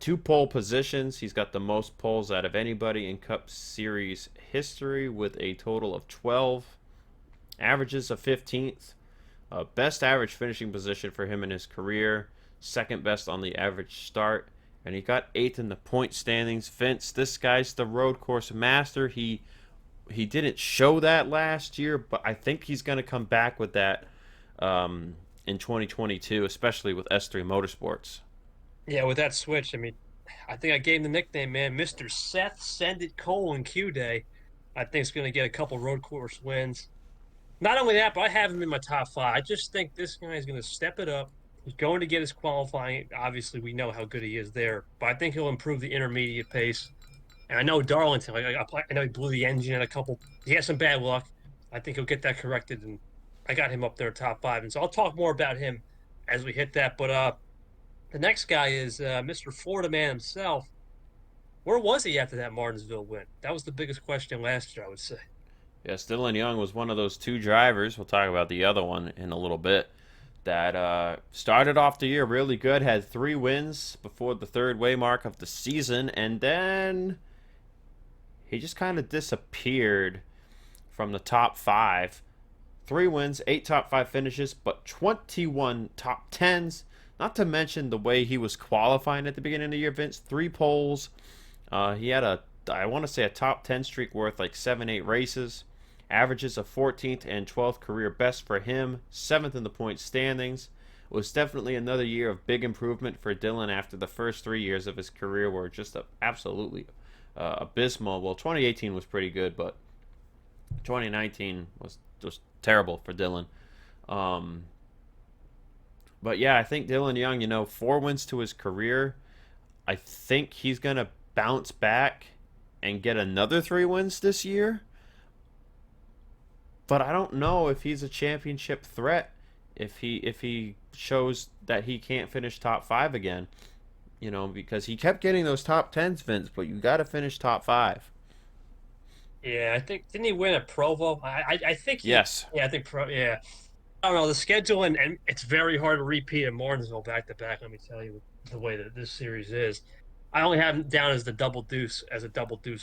2 pole positions. He's got the most poles out of anybody in Cup Series history with a total of 12. Averages of 15th. Best average finishing position for him in his career. Second best on the average start. And he got 8th in the point standings. Vince, this guy's the road course master. He didn't show that last year, but I think he's going to come back with that in 2022, especially with S3 Motorsports. Yeah, with that switch, I mean, I think I gave him the nickname, man, Mr. Seth Send It Cole in Q Day. I think he's going to get a couple road course wins. Not only that, but I have him in my top 5. I just think this guy is going to step it up. He's going to get his qualifying. Obviously, we know how good he is there, but I think he'll improve the intermediate pace. And I know Darlington, I know he blew the engine at a couple. He had some bad luck. I think he'll get that corrected, and I got him up there top 5. And so I'll talk more about him as we hit that. But the next guy is Mr. Florida Man himself. Where was he after that Martinsville win? That was the biggest question last year, I would say. Yes, Dylan Young was one of those 2 drivers. We'll talk about the other one in a little bit. That started off the year really good, had 3 wins before the 3rd waymark of the season, and then he just kind of disappeared from the top 5. 3 wins, 8 top 5 finishes, but 21 top 10s. Not to mention the way he was qualifying at the beginning of the year, Vince. 3 poles. He had I want to say a top 10 streak worth like 7-8 races. Averages of 14th and 12th career best for him. 7th in the point standings. It was definitely another year of big improvement for Dylan after the first 3 years of his career were just absolutely abysmal. Well, 2018 was pretty good, but 2019 was terrible for Dylan. But yeah, I think Dylan Young, 4 wins to his career. I think he's going to bounce back and get another 3 wins this year. But I don't know if he's a championship threat if he shows that he can't finish top 5 again. Because he kept getting those top 10s, Vince, but you got to finish top 5. Yeah, I think didn't he win at Provo? I think Yes. Yeah, I think yeah. I don't know the schedule, and it's very hard to repeat at Martinsville back to back. Let me tell you the way that this series is. I only have him down as a double deuce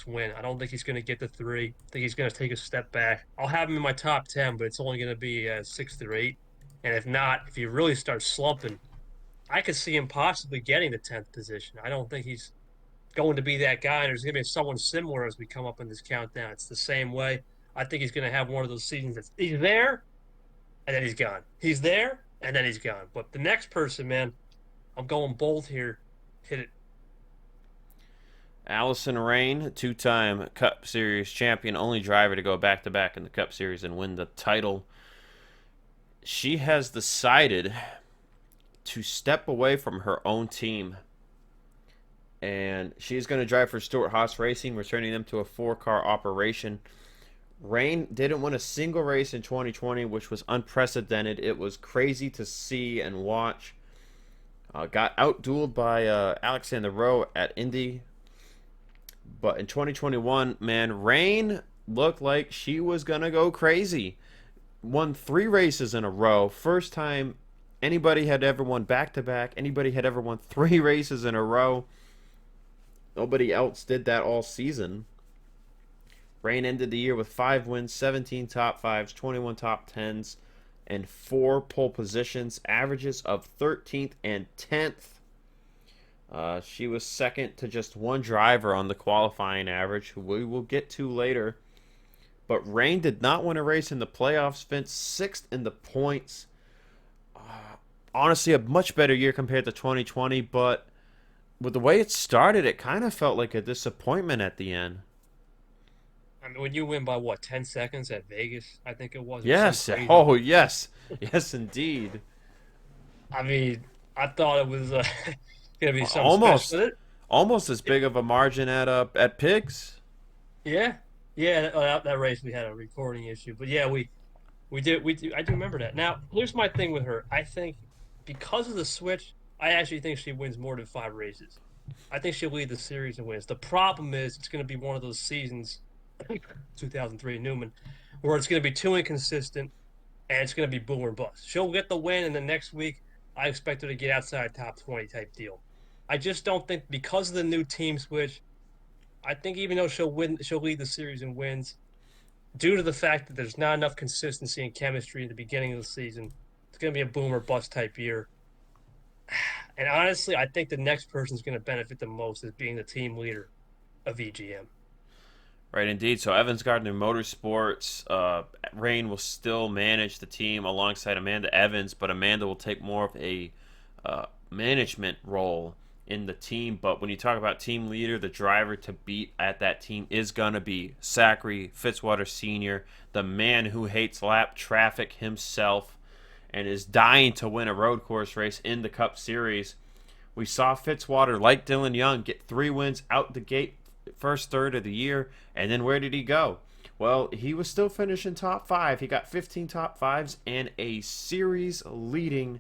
win. I don't think he's going to get the 3. I think he's going to take a step back. I'll have him in my top 10, but it's only going to be 6 through 8. And if not, if he really starts slumping, I could see him possibly getting the 10th position. I don't think he's going to be that guy. And there's going to be someone similar as we come up in this countdown. It's the same way. I think he's going to have one of those seasons that's he's there, and then he's gone. He's there, and then he's gone. But the next person, man, I'm going bold here. Hit it. Allison Rae, 2-time Cup Series champion, only driver to go back-to-back in the Cup Series and win the title. She has decided to step away from her own team. And she's going to drive for Stewart Haas Racing, returning them to a 4-car operation. Rae didn't win a single race in 2020, which was unprecedented. It was crazy to see and watch. Got outdueled by Alexander Rowe at Indy. But in 2021, man, Rae looked like she was going to go crazy. Won 3 races in a row. First time anybody had ever won back-to-back. Anybody had ever won 3 races in a row. Nobody else did that all season. Rae ended the year with 5 wins, 17 top 5s, 21 top 10s, and 4 pole positions, averages of 13th and 10th. She was second to just one driver on the qualifying average, who we will get to later. But Rae did not win a race in the playoffs. Vince 6th in the points. Honestly, a much better year compared to 2020, but with the way it started, it kind of felt like a disappointment at the end. I mean, when you win by, 10 seconds at Vegas, I think it was. Yes. Oh, yes. Yes, indeed. I mean, I thought it was going to be something special. Almost as big of a margin at Pigs. Yeah. Yeah, that race we had a recording issue. But yeah, we did. I do remember that. Now, here's my thing with her. I think because of the switch, I actually think she wins more than 5 races. I think she'll lead the series and wins. The problem is it's going to be one of those seasons, 2003 Newman, where it's going to be too inconsistent and it's going to be boom or bust. She'll get the win, and the next week I expect her to get outside top 20 type deal. I just don't think because of the new team switch, I think even though she'll lead the series and wins, due to the fact that there's not enough consistency and chemistry at the beginning of the season, it's going to be a boom or bust type year. And honestly, I think the next person's going to benefit the most as being the team leader of EGM. Right, indeed. So Evans Gardner Motorsports, Rae will still manage the team alongside Amanda Evans, but Amanda will take more of a management role in the team. But when you talk about team leader, the driver to beat at that team is going to be Zachary Fitzwater Sr., the man who hates lap traffic himself and is dying to win a road course race in the Cup Series. We saw Fitzwater, like Dylan Young, get 3 wins out the gate first third of the year, and then where did he go? Well, he was still finishing top 5. He got 15 top 5s and a series-leading,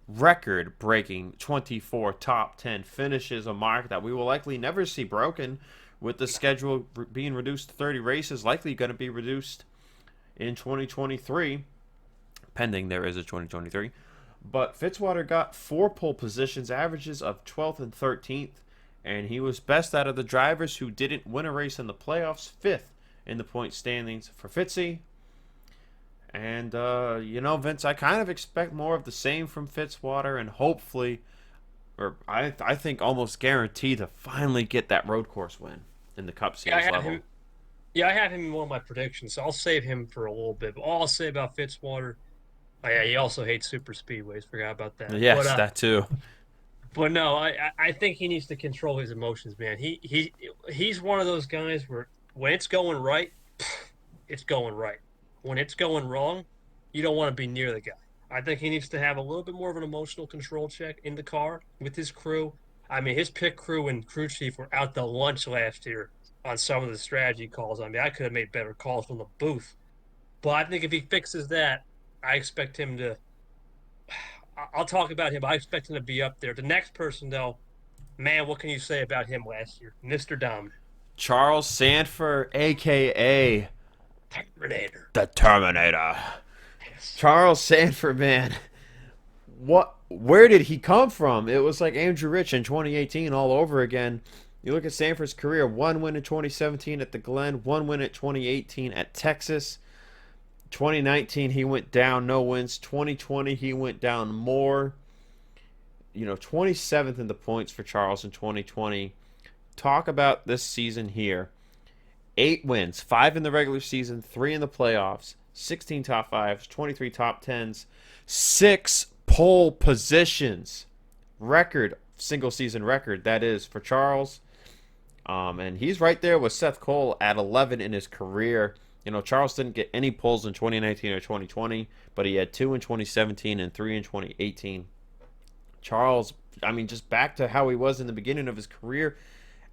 record-breaking 24 top 10 finishes, a mark that we will likely never see broken, with the schedule being reduced to 30 races, likely going to be reduced in 2023, pending there is a 2023. But Fitzwater got 4 pole positions, averages of 12th and 13th, and he was best out of the drivers who didn't win a race in the playoffs, 5th in the point standings for Fitzy. And, Vince, I kind of expect more of the same from Fitzwater, and hopefully, or I think almost guaranteed to finally get that road course win in the Cup Series level. I have him in one of my predictions, so I'll save him for a little bit. But all I'll say about Fitzwater, he also hates super speedways. Forgot about that. Yes, that too. But no, I think he needs to control his emotions, man. He's one of those guys where when it's going right, it's going right. When it's going wrong, you don't want to be near the guy. I think he needs to have a little bit more of an emotional control check in the car with his crew. I mean, his pit crew and crew chief were out to lunch last year on some of the strategy calls. I mean, I could have made better calls from the booth. But I think if he fixes that, I expect him to. I'll talk about him. I expect him to be up there. The next person, though, man, what can you say about him last year? Mr. Dominant. Charles Sanford, a.k.a. Terminator. the Terminator. Yes. Charles Sanford, man. Where did he come from? It was like Andrew Rich in 2018 all over again. You look at Sanford's career, 1 win in 2017 at the Glen, 1 win at 2018 at Texas. 2019 he went down, no wins. 2020 he went down more. 27th in the points for Charles in 2020. Talk about this season here. 8 wins, 5 in the regular season, 3 in the playoffs, 16 top 5s, 23 top 10s, 6 pole positions. Single season record, that is, for Charles. And he's right there with Seth Cole at 11 in his career. Charles didn't get any poles in 2019 or 2020, but he had 2 in 2017 and 3 in 2018. Charles, just back to how he was in the beginning of his career,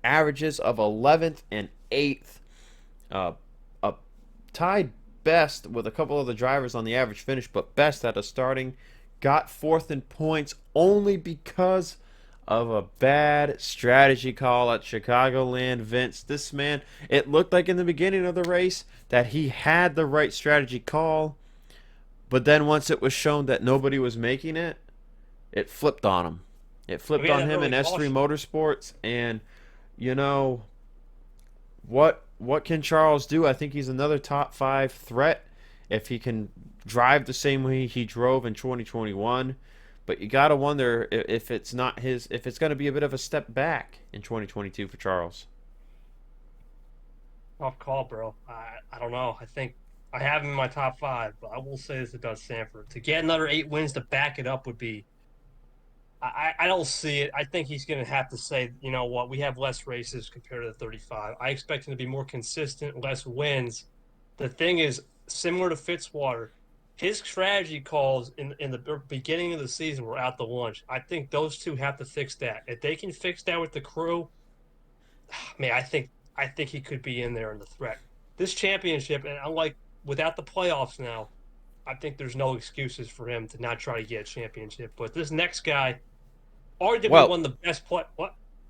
averages of 11th and 8th. Tied best with a couple of the drivers on the average finish, but best at a starting. Got 4th in points only because of a bad strategy call at Chicagoland. Vince, this man, it looked like in the beginning of the race that he had the right strategy call, but then once it was shown that nobody was making it, it flipped on him. It flipped on him in S3 Motorsports, and what can Charles do? I think he's another top 5 threat if he can drive the same way he drove in 2021. But you got to wonder if it's going to be a bit of a step back in 2022 for Charles. Tough call, bro. I don't know. I think I have him in my top 5, but I will say this about Sanford. To get another 8 wins to back it up would be. I don't see it. I think he's going to have to say, you know what, we have less races compared to the 35. I expect him to be more consistent, less wins. The thing is, similar to Fitzwater, his strategy calls in the beginning of the season were out to lunch. I think those two have to fix that. If they can fix that with the crew, man, I think he could be in there in the threat. This championship, and unlike without the playoffs now, I think there's no excuses for him to not try to get a championship. But this next guy, arguably one of the best What?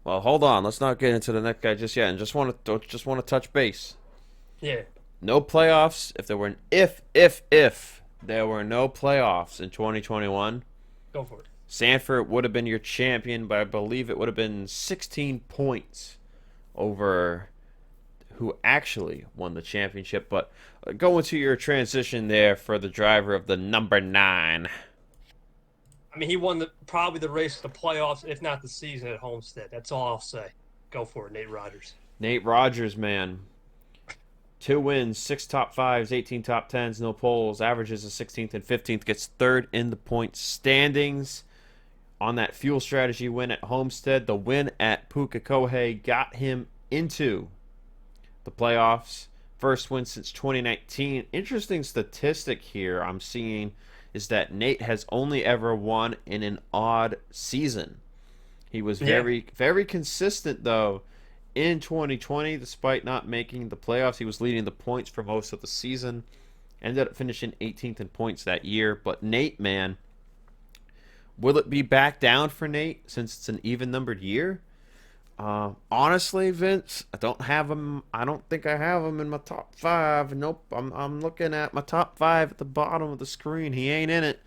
Well, hold on. Let's not get into the next guy just yet. And just want to touch base. Yeah. No playoffs. If there were no playoffs in 2021, go for it. Sanford would have been your champion, but I believe it would have been 16 points over who actually won the championship. But go into your transition there for the driver of the number 9. I mean, he won probably the race, the playoffs, if not the season at Homestead. That's all I'll say. Go for it, Nate Rogers. Nate Rogers, man. 2 wins, 6 top 5s, 18 top 10s, no poles, averages a 16th and 15th, gets 3rd in the point standings. On that fuel strategy win at Homestead, the win at Pukekohe got him into the playoffs. First win since 2019. Interesting statistic here I'm seeing is that Nate has only ever won in an odd season. He was very, very consistent, though, in 2020, despite not making the playoffs. He was leading the points for most of the season. Ended up finishing 18th in points that year. But Nate, man, will it be back down for Nate since it's an even-numbered year? Honestly, Vince, I don't have him. I don't think I have him in my top 5. Nope. I'm looking at my top 5 at the bottom of the screen. He ain't in it.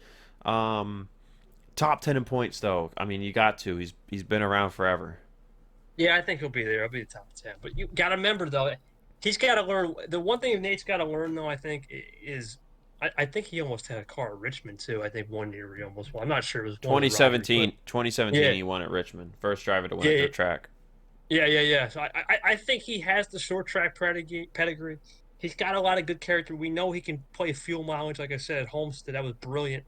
Top 10 in points, though. I mean, you got to. He's been around forever. Yeah, I think he'll be there. He'll be the top 10. But you got to remember, though, he's got to learn. The one thing Nate's got to learn, though, I think, is I think he almost had a car at Richmond, too. I think one year he almost won. I'm not sure. It was 2017. 2017, he won at Richmond. First driver to win at the track. Yeah. So I think he has the short track pedigree. He's got a lot of good character. We know he can play fuel mileage, like I said, at Homestead. That was brilliant.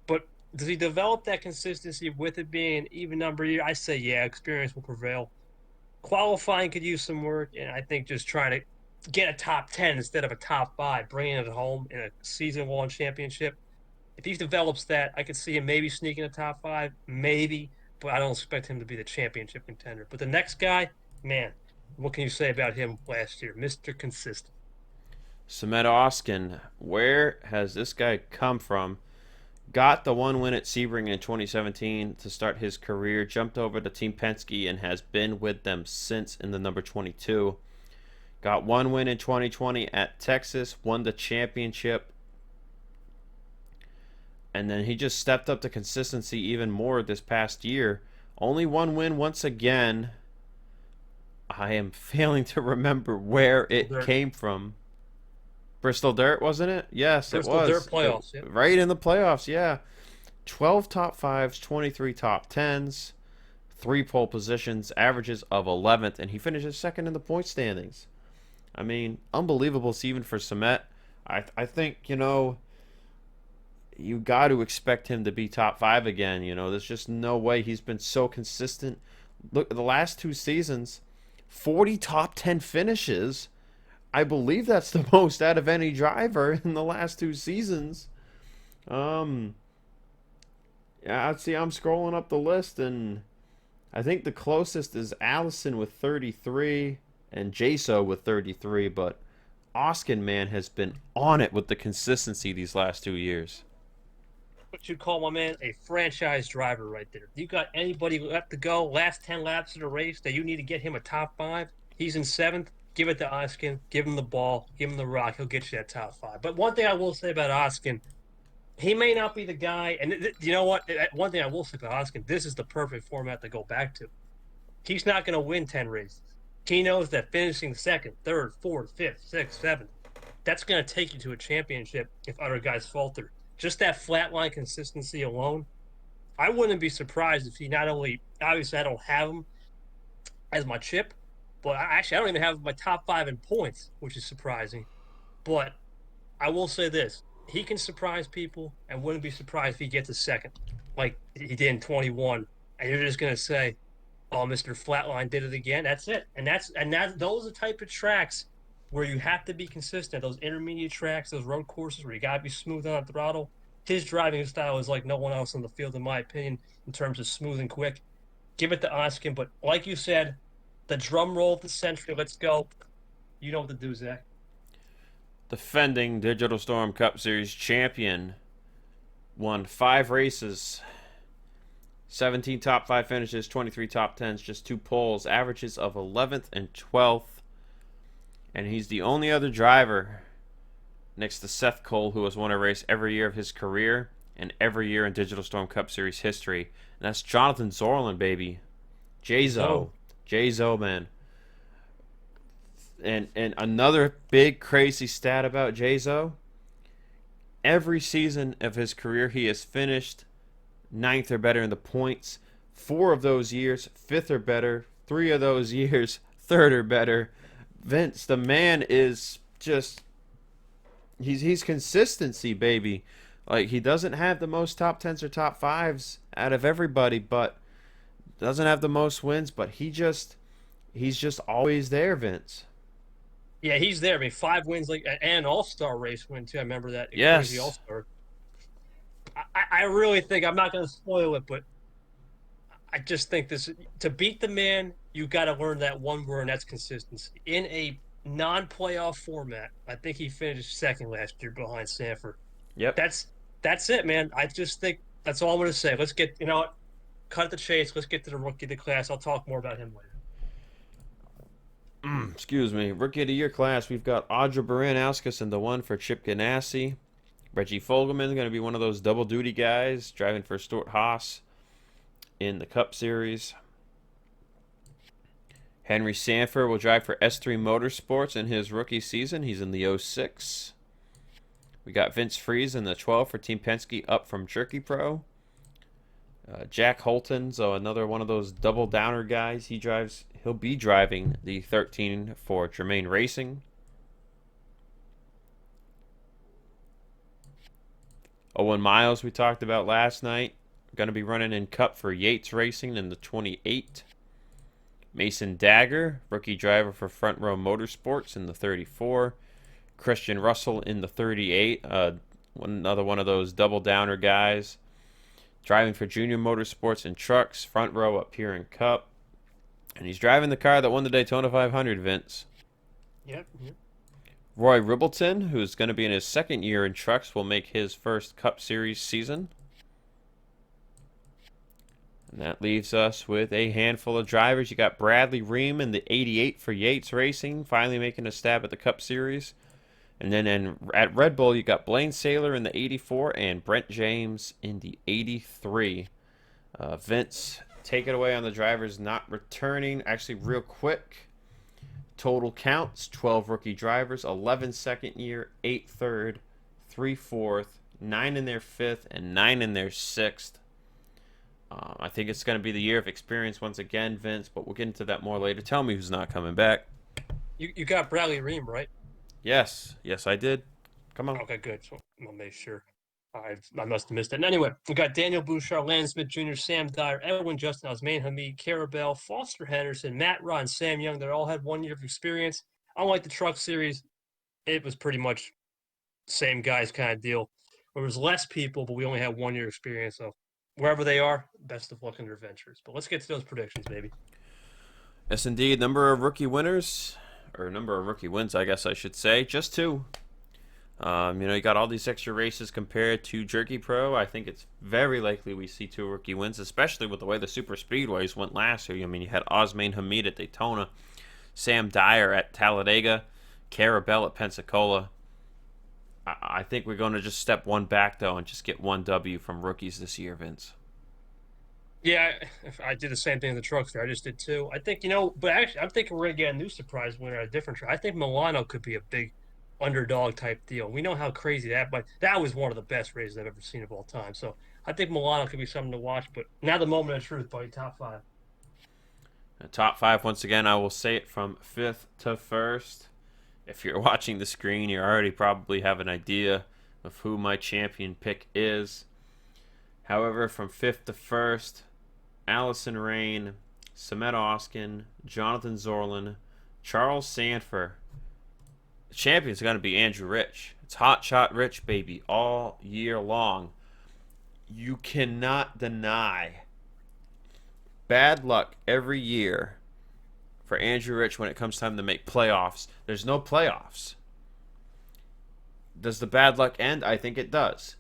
But does he develop that consistency with it being an even number year? I say, yeah, experience will prevail. Qualifying could use some work, and I think just trying to get a top 10 instead of a top 5, bringing it home in a season-long championship. If he develops that, I could see him maybe sneaking a top 5, maybe. but I don't expect him to be the championship contender. But the next guy, man, what can you say about him last year? Mr. Consistent. Cement Oskin, where has this guy come from? Got the one win at Sebring in 2017 to start his career, jumped over to Team Penske, and has been with them since in the number 22. Got one win in 2020 at Texas, won the championship, and then he just stepped up to consistency even more this past year. Only one win once again. I am failing to remember where it came from. Bristol Dirt, wasn't it? Yes, Bristol it was. Dirt playoffs. Yep. Right in the playoffs, yeah. 12 top 5s, 23 top 10s, 3 pole positions, averages of 11th, and he finishes second in the point standings. I mean, unbelievable even for Cement. I think, you got to expect him to be top 5 again. There's just no way. He's been so consistent. Look, the last 2 seasons, 40 top 10 finishes. I believe that's the most out of any driver in the last 2 seasons. Yeah, I'd see. I'm scrolling up the list, and I think the closest is Allison with 33 and Jaso with 33. But Oskin, man, has been on it with the consistency these last 2 years. What you call, my man, a franchise driver right there. You got anybody left to go, last 10 laps of the race, that you need to get him a top 5? He's in 7th. Give it to Oskin. Give him the ball. Give him the rock. He'll get you that top 5. But one thing I will say about Oskin, he may not be the guy. And you know what? One thing I will say about Oskin, this is the perfect format to go back to. He's not going to win 10 races. He knows that finishing 2nd, 3rd, 4th, 5th, 6th, 7th, that's going to take you to a championship if other guys falter. Just that flatline consistency alone, I wouldn't be surprised if he not only, obviously I don't have him as my chip, but I don't even have my top 5 in points, which is surprising. But I will say this. He can surprise people, and wouldn't be surprised if he gets a 2nd, like he did in 21. And you're just going to say, oh, Mr. Flatline did it again. That's it. And those are the type of tracks where you have to be consistent. Those intermediate tracks, those road courses where you got to be smooth on the throttle. His driving style is like no one else on the field, in my opinion, in terms of smooth and quick. Give it to Oskin. But like you said, the drum roll of the century. Let's go. You know what to do, Zach. Defending Digital Storm Cup Series champion. Won 5 races. 17 top 5 finishes, 23 top 10s, just 2 poles. Averages of 11th and 12th. And he's the only other driver next to Seth Cole who has won a race every year of his career and every year in Digital Storm Cup Series history. And that's Jonathan Zorlin, baby. J-Zo, man. And another big crazy stat about J-Zo. Every season of his career, he has finished 9th or better in the points. 4 of those years, 5th or better. 3 of those years, 3rd or better. Vince, the man is just... He's consistency, baby. Like, he doesn't have the most top 10s or top 5s out of everybody, but doesn't have the most wins, but he's just always there, Vince. Yeah, he's there. I mean, 5 wins, like, and an all-star race win, too. I remember that. Yes. Crazy all-star. I really think, I'm not going to spoil it, but I just think this, to beat the man, you got to learn that one word, and that's consistency. In a non-playoff format, I think he finished 2nd last year behind Sanford. Yep. That's it, man. I just think that's all I'm going to say. Let's get, cut the chase. Let's get to the rookie of the class. I'll talk more about him later. Excuse me. Rookie of the Year class, we've got Audra Baran-Auskas in the one for Chip Ganassi. Reggie Fogelman is going to be one of those double duty guys driving for Stuart Haas in the Cup Series. Henry Sanford will drive for S3 Motorsports in his rookie season. He's in the 06. We got Vince Freeze in the 12 for Team Penske up from Jerky Pro. Jack Holton, so another one of those double downer guys. He'll be driving the 13 for Germain Racing. Owen Miles we talked about last night. Going to be running in Cup for Yates Racing in the 28. Mason Dagger, rookie driver for Front Row Motorsports in the 34. Christian Russell in the 38. Another one of those double downer guys. driving for Junior Motorsports and Trucks, front row up here in Cup. And he's driving the car that won the Daytona 500, Vince. Yep. Roy Ribbleton, who's going to be in his second year in Trucks, will make his first Cup Series season. And that leaves us with a handful of drivers. You got Bradley Ream in the 88 for Yates Racing, finally making a stab at the Cup Series. And then at Red Bull, you got Blaine Saylor in the 84 and Brent James in the 83. Vince, take it away on the drivers not returning. Actually, real quick, total counts, 12 rookie drivers, 11 second year, 8 third, 3 fourth, 9 in their fifth, and 9 in their sixth. I think it's going to be the year of experience once again, Vince, but we'll get into that more later. Tell me who's not coming back. You got Bradley Ream, right? Yes, I did. Come on. Okay, good. So I'll make sure. I must have missed it. And anyway, we got Daniel Bouchard, Landon Smith Jr., Sam Dyer, Edwin Justin, Osman Hamid, Carabel, Foster Henderson, Matt Rod, and Sam Young. They all had 1 year of experience. Unlike the Truck Series, it was pretty much same guys kind of deal. There was less people, but we only had 1 year experience. So wherever they are, best of luck in their ventures. But let's get to those predictions, baby. Yes, indeed. Number of rookie winners, or number of rookie wins, I guess I should say. Just 2. You got all these extra races compared to Jerky Pro. I think it's very likely we see 2 rookie wins, especially with the way the Super Speedways went last year. I mean, you had Osman Hamid at Daytona, Sam Dyer at Talladega, Carabel at Pensacola. I think we're going to just step one back, though, and just get 1 W from rookies this year, Vince. Yeah, I did the same thing in the Trucks there. I just did 2. I think, but actually, I'm thinking we're going to get a new surprise winner at a different track. I think Milano could be a big underdog type deal. We know how crazy but that was one of the best races I've ever seen of all time. So I think Milano could be something to watch. But now the moment of truth, buddy. Top 5. Top 5 once again. I will say it from 5th to 1st. If you're watching the screen, you already probably have an idea of who my champion pick is. However, from 5th to 1st, Allison Rae, Samet Oskin, Jonathan Zorlin, Charles Sanford. The champion's going to be Andrew Rich. It's Hot Shot Rich, baby, all year long. You cannot deny bad luck every year for Andrew Rich when it comes time to make playoffs. There's no playoffs. Does the bad luck end? I think it does.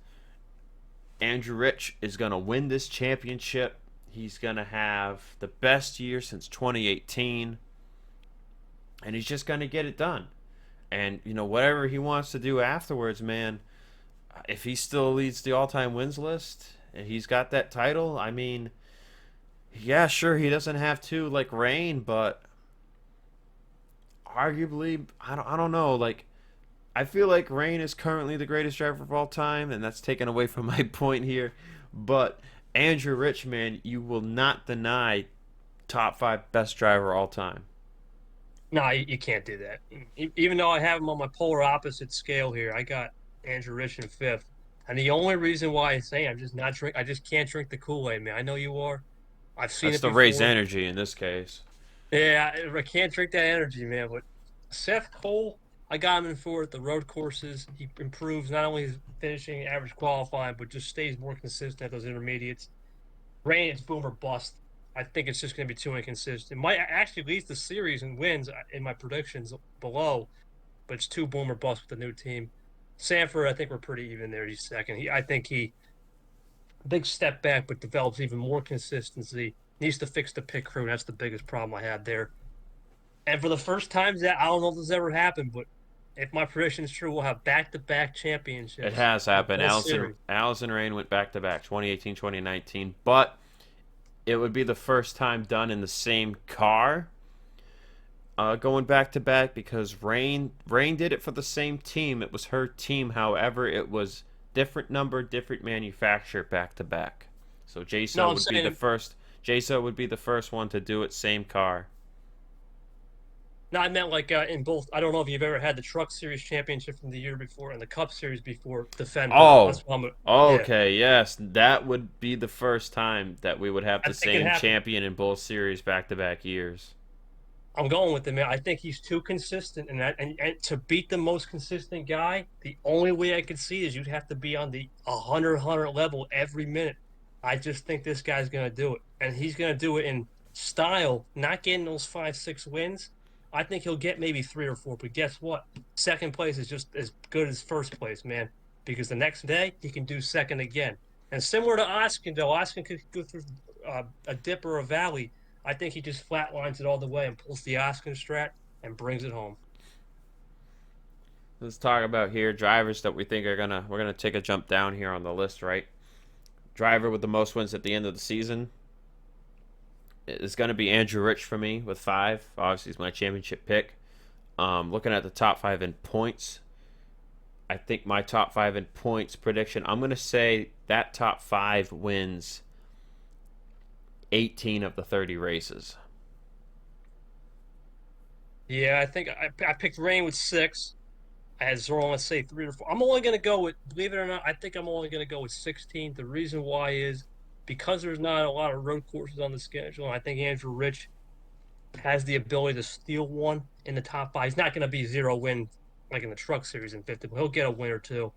Andrew Rich is going to win this championship. He's going to have the best year since 2018. And he's just going to get it done. And, whatever he wants to do afterwards, man, if he still leads the all-time wins list and he's got that title, I mean, yeah, sure, he doesn't have to like Rain, but arguably, I don't know, like, I feel like Rain is currently the greatest driver of all time, and that's taken away from my point here, but Andrew Rich, man, you will not deny top 5 best driver all time. No, you can't do that. Even though I have him on my polar opposite scale here, I got Andrew Rich in 5th. And the only reason why I say I just can't drink the Kool-Aid, man. I know you are. I've seen That's it the before. Rays energy in this case. Yeah, I can't drink that energy, man. But Seth Cole, I got him in 4th. The road courses, he improves not only his finishing, average qualifying, but just stays more consistent at those intermediates. Rain, it's boom or bust. I think it's just going to be too inconsistent. Might actually leads the series and wins in my predictions below, but it's too boom or bust with the new team. Sanford, I think we're pretty even there. He's 2nd. I think he big step back, but develops even more consistency. Needs to fix the pit crew. That's the biggest problem I had there. And for the first time, I don't know if this ever happened, but if my prediction is true, we'll have back-to-back championships. It has happened. Allison Rae went back-to-back, 2018, 2019, but it would be the first time done in the same car, going back-to-back, because Rain did it for the same team. It was her team. However, it was different number, different manufacturer back-to-back. So JSO would be the first one to do it, same car. No, I meant like in both. I don't know if you've ever had the Truck Series championship from the year before and the Cup Series before defend. Okay, yes. That would be the first time that we would have the same champion in both series back-to-back years. I'm going with him, man. I think he's too consistent, and to beat the most consistent guy, the only way I could see is you'd have to be on the 100 level every minute. I just think this guy's going to do it. And he's going to do it in style, not getting those 5-6 wins. I think he'll get maybe 3 or 4. But guess what? Second place is just as good as first place, man. Because the next day, he can do second again. And similar to Oskin, though, Oskin could go through a dip or a valley. I think he just flatlines it all the way and pulls the Oskin strat and brings it home. Let's talk about here drivers that we think we're gonna take a jump down here on the list, right? Driver with the most wins at the end of the season is going to be Andrew Rich for me with 5. Obviously, he's my championship pick. Looking at the top 5 in points, I think my top 5 in points prediction, I'm going to say that top 5 wins 18 of the 30 races. Yeah, I think I picked Rain with 6. I had Zorro, let's say 3 or 4. I'm only going to go with, believe it or not, I think I'm only going to go with 16. The reason why is because there's not a lot of road courses on the schedule. And I think Andrew Rich has the ability to steal one in the top 5. He's not going to be 0 win like in the Truck Series in 50, but he'll get a win or 2.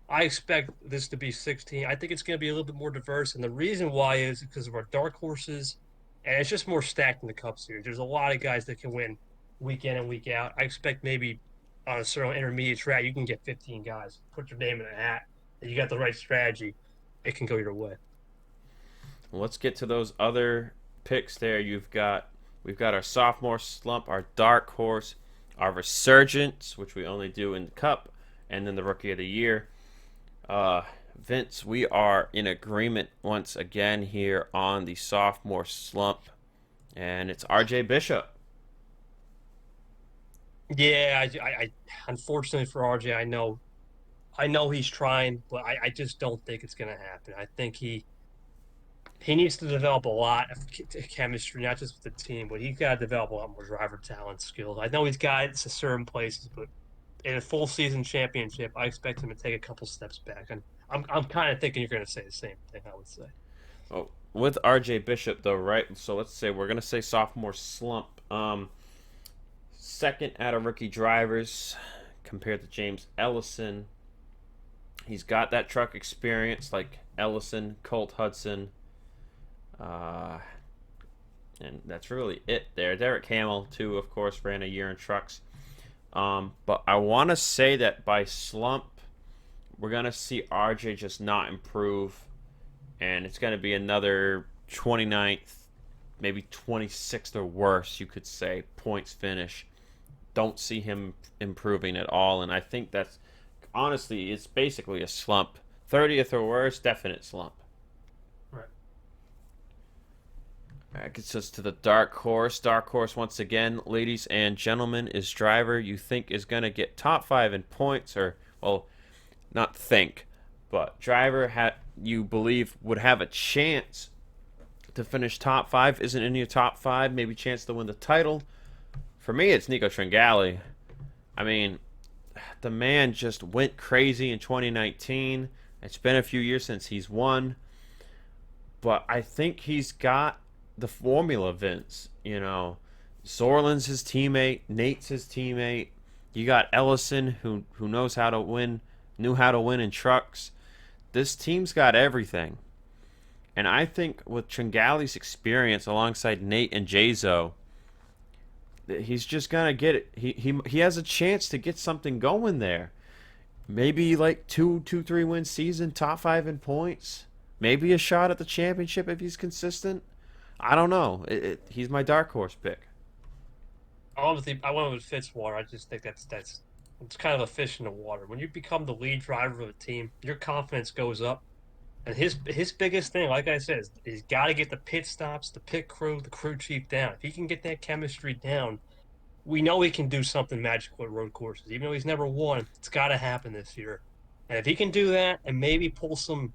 I expect this to be 16. I think it's going to be a little bit more diverse. And the reason why is because of our dark horses, and it's just more stacked in the Cup Series. There's a lot of guys that can win week in and week out. I expect maybe on a certain intermediate track, you can get 15 guys. Put your name in a hat. And you got the right strategy, it can go your way. Let's get to those other picks there. We've got our sophomore slump, our dark horse, our resurgence, which we only do in the Cup, and then the Rookie of the Year. Vince, we are in agreement once again here on the sophomore slump, and it's RJ Bishop. Yeah, I unfortunately for RJ, I know he's trying, but I just don't think it's going to happen. I think he needs to develop a lot of chemistry, not just with the team, but he's got to develop a lot more driver talent skills. I know he's got it to certain places, but in a full season championship, I expect him to take a couple steps back. And I'm kind of thinking you're going to say the same thing, I would say. Oh, with RJ Bishop, though, right? So let's say we're going to say sophomore slump. Second out of rookie drivers compared to James Ellison. He's got that truck experience like Ellison, Colt Hudson. And that's really it there. Derek Hamill, too, of course, ran a year in trucks. But I want to say that by slump, we're going to see RJ just not improve. And it's going to be another 29th, maybe 26th or worse, you could say, points finish. Don't see him improving at all. And I think that's, honestly, it's basically a slump. 30th or worse, definite slump. Right. That gets us to the dark horse. Dark horse, once again, ladies and gentlemen, is driver you think is going to get top 5 in points, or, well, not think, but driver you believe would have a chance to finish top 5, isn't in your top 5, maybe chance to win the title. For me, it's Nico Tringali. I mean, the man just went crazy in 2019. It's been a few years since he's won, but I think he's got the formula, Vince. You know, Zorlin's his teammate, Nate's his teammate. You got Ellison, who knows how to win, knew how to win in trucks. This team's got everything. And I think with Tringali's experience alongside Nate and Jazo, he's just gonna get it. He has a chance to get something going there. Maybe like 3 win season, top 5 in points. Maybe a shot at the championship if he's consistent. I don't know. He's my dark horse pick. I went with Fitzwater. I just think that's it's kind of a fish in the water. When you become the lead driver of a team, your confidence goes up. And his biggest thing, like I said, is he's got to get the pit stops, the pit crew, the crew chief down. If he can get that chemistry down, we know he can do something magical at road courses. Even though he's never won, it's got to happen this year. And if he can do that and maybe pull some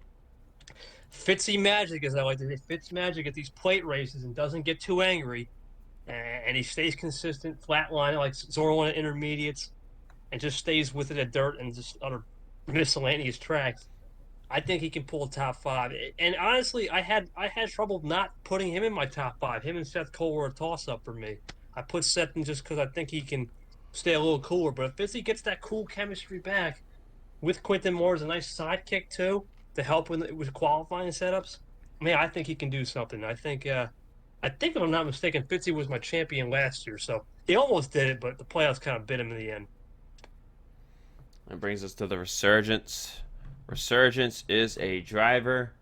Fitzy magic, as I like to say, Fitz magic at these plate races and doesn't get too angry, and he stays consistent, flatline like Zorro at intermediates, and just stays with it at dirt and just other miscellaneous tracks, I think he can pull a top 5. And honestly, I had trouble not putting him in my top 5. Him and Seth Cole were a toss-up for me. I put Seth in just because I think he can stay a little cooler. But if Fitzy gets that cool chemistry back with Quinton Moore as a nice sidekick too to help with qualifying setups, man, I think he can do something. I think if I'm not mistaken, Fitzy was my champion last year, so he almost did it, but the playoffs kind of bit him in the end. That brings us to the Resurgence. Resurgence is a driver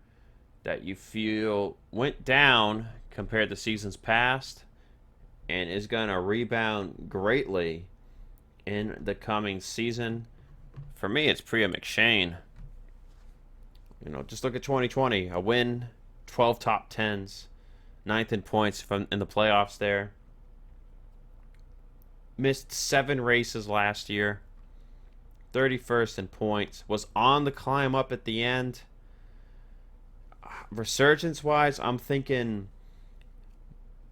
that you feel went down compared to seasons past and is going to rebound greatly in the coming season. For me, it's Priya McMahon. Just look at 2020. A win, 12 top 10s, 9th in points in the playoffs there. Missed 7 races last year. 31st in points. Was on the climb up at the end. Resurgence-wise, I'm thinking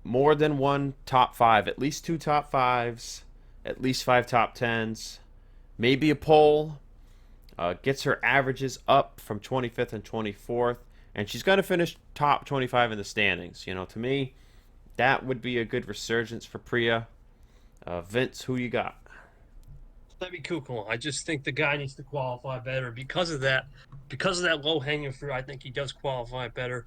more than one top 5. At least 2 top 5s. At least 5 top 10s. Maybe a pole. Gets her averages up from 25th and 24th. And she's going to finish top 25 in the standings. To me, that would be a good resurgence for Priya. Vince, who you got? That'd be Kukulan. I just think the guy needs to qualify better because of that low hanging fruit. I think he does qualify better.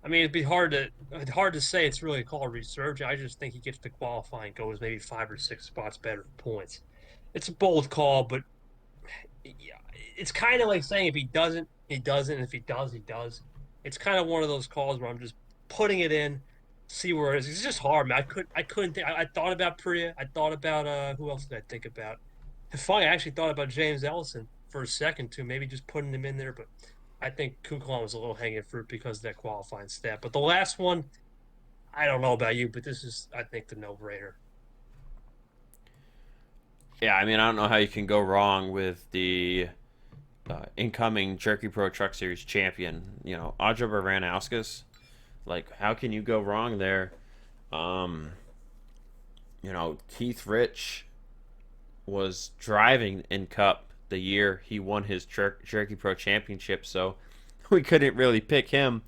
I mean, it'd be hard to say it's really called resurgence. I just think he gets to qualify and goes maybe 5 or 6 spots better for points. It's a bold call, but it's kind of like saying if he doesn't, he doesn't. If he does, he does. It's kind of one of those calls where I'm just putting it in, see where it is. It's just hard, man. I couldn't think. I thought about Priya. I thought about who else did I think about? It's funny. I actually thought about James Ellison for a second too. Maybe just putting him in there, but I think Kukulan was a little hanging fruit because of that qualifying stat. But the last one, I don't know about you, but this is, I think, the no-brainer. Yeah, I mean, I don't know how you can go wrong with the incoming Jerky Pro Truck Series champion, Audra Baranauskas. Like, how can you go wrong there? Keith Rich was driving in Cup the year he won his Jerky Pro Championship, so we couldn't really pick him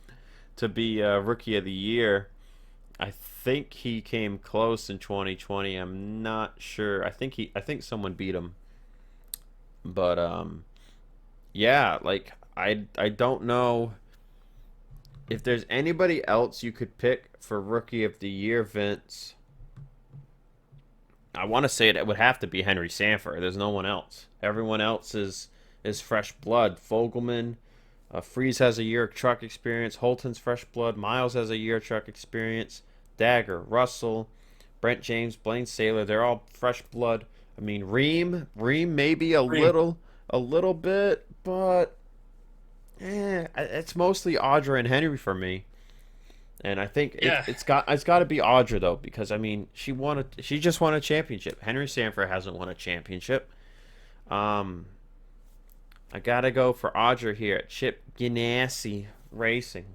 to be Rookie of the Year. I think he came close in 2020. I'm not sure. I think someone beat him. But yeah, like I don't know if there's anybody else you could pick for Rookie of the Year, Vince. I want to say it would have to be Henry Sanford. There's no one else. Everyone else is fresh blood. Fogelman, Freeze has a year of truck experience. Holton's fresh blood. Miles has a year of truck experience. Dagger, Russell, Brent James, Blaine Saylor, they're all fresh blood. I mean, Ream maybe a little bit, but it's mostly Audra and Henry for me. And I think it's got to be Audra though, because I mean she just won a championship. Henry Sanford hasn't won a championship. I gotta go for Audra here at Chip Ganassi Racing.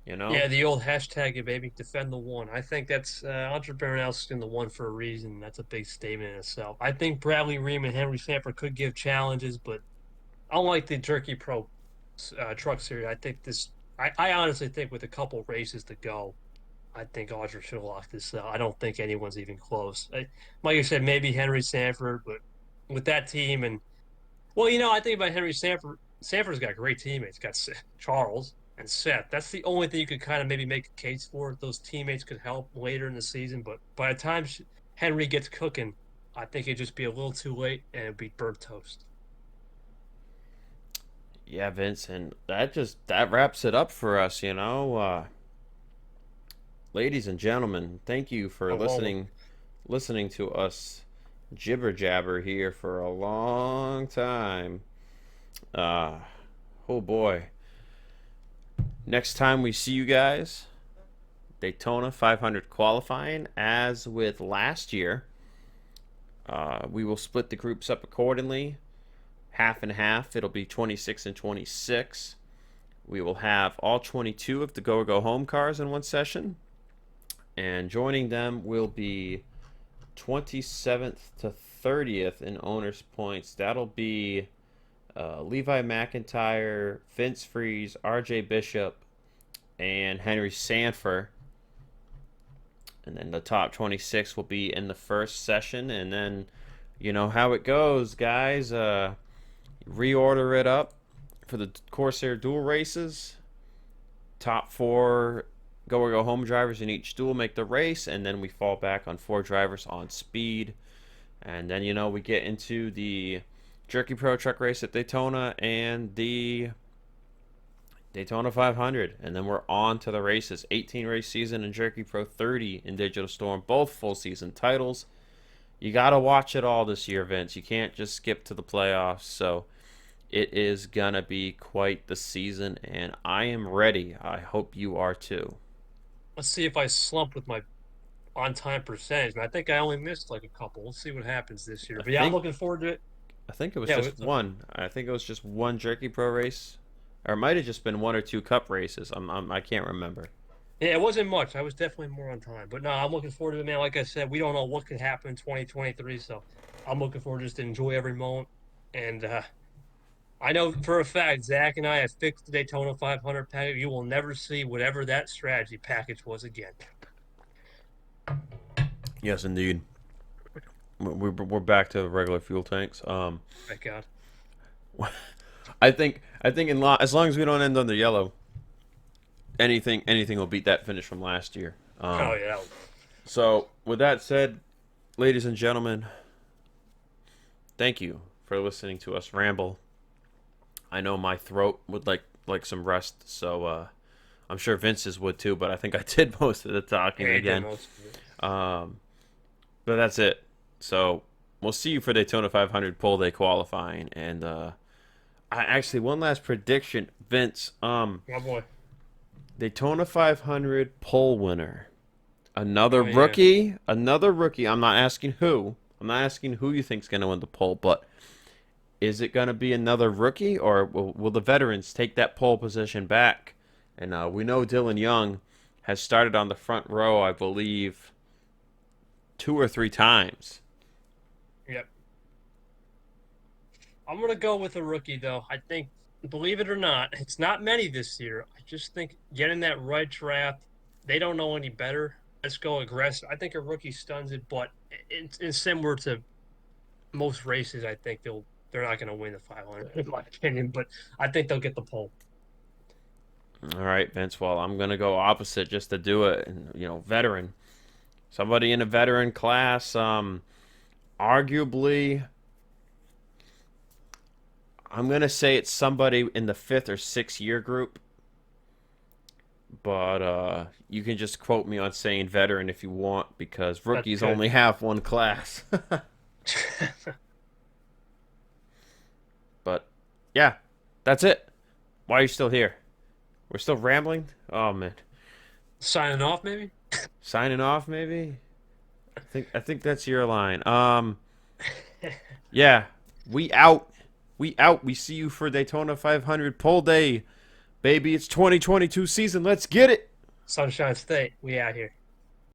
Yeah, the old hashtag, baby, defend the one. I think that's Audra Baranowski's in the one for a reason. That's a big statement in itself. I think Bradley Ream and Henry Sanford could give challenges, but unlike the Jerky Pro Truck Series, I think I honestly think with a couple races to go, I think Audra should have locked this out. I don't think anyone's even close. Like you said, maybe Henry Sanford, but with that team I think about Henry Sanford. Sanford's got great teammates. Got Charles and Seth. That's the only thing you could kind of maybe make a case for. Those teammates could help later in the season, but by the time Henry gets cooking, I think it'd just be a little too late and it'd be burnt toast. Yeah, Vince, and that wraps it up for us, ladies and gentlemen, thank you for listening to us jibber jabber here for a long time. Oh boy. Next time we see you guys, Daytona 500 qualifying. As with last year, we will split the groups up accordingly. Half and half. It'll be 26 and 26. We will have all 22 of the Go Home cars in one session. And joining them will be 27th to 30th in owners' points. That'll be Levi McIntyre, Vince Freeze, RJ Bishop, and Henry Sanford. And then the top 26 will be in the first session. And then, you know how it goes, guys. Reorder it up for the Corsair dual races. top 4 go or go home drivers in each duel make the race, and then we fall back on 4 drivers on speed. And then, we get into the Jerky Pro Truck race at Daytona and the Daytona 500. And then we're on to the races. 18 race season in Jerky Pro, 30 in Digital Storm, both full season titles. You got to watch it all this year, Vince. You can't just skip to the playoffs. So it is going to be quite the season, and I am ready. I hope you are too. Let's see if I slump with my on-time percentage. I think I only missed like a couple. We'll see what happens this year. But I'm looking forward to it. I think it was just one. I think it was just one Jerky Pro race, or it might have just been 1 or 2 Cup races. I can't remember. Yeah, it wasn't much. I was definitely more on time. But no, I'm looking forward to it, man. Like I said, we don't know what could happen in 2023, so I'm looking forward just to enjoy every moment. And I know for a fact, Zach and I have fixed the Daytona 500 package. You will never see whatever that strategy package was again. Yes, indeed. We're back to regular fuel tanks. Thank God. I think as long as we don't end on the yellow, anything will beat that finish from last year. Oh yeah. So with that said, ladies and gentlemen, thank you for listening to us ramble. I know my throat would like some rest, so I'm sure Vince's would too. But I think I did most of the talking again. But that's it. So we'll see you for Daytona 500 pole day qualifying. And one last prediction, Vince. Oh boy. Daytona 500 pole winner. Another rookie. Another rookie. I'm not asking who. I'm not asking who you think's going to win the pole, but is it going to be another rookie, or will the veterans take that pole position back? And we know Dylan Young has started on the front row, I believe, 2 or 3 times. Yep. I'm going to go with a rookie, though. I think, believe it or not, it's not many this year. I just think getting that right draft, they don't know any better. Let's go aggressive. I think a rookie stuns it, but it's similar to most races. I think they're not going to win the 500, in my opinion, but I think they'll get the pole. All right, Vince. Well, I'm going to go opposite just to do it. And, veteran. Somebody in a veteran class, arguably, I'm going to say it's somebody in the 5th or 6th year group. But you can just quote me on saying veteran if you want, because rookies only have one class. But, yeah, that's it. Why are you still here? We're still rambling? Oh, man. Signing off, maybe? Signing off, maybe? I think that's your line. Yeah, we out. We out. We see you for Daytona 500 pole day. Baby, it's 2022 season. Let's get it. Sunshine State. We out here.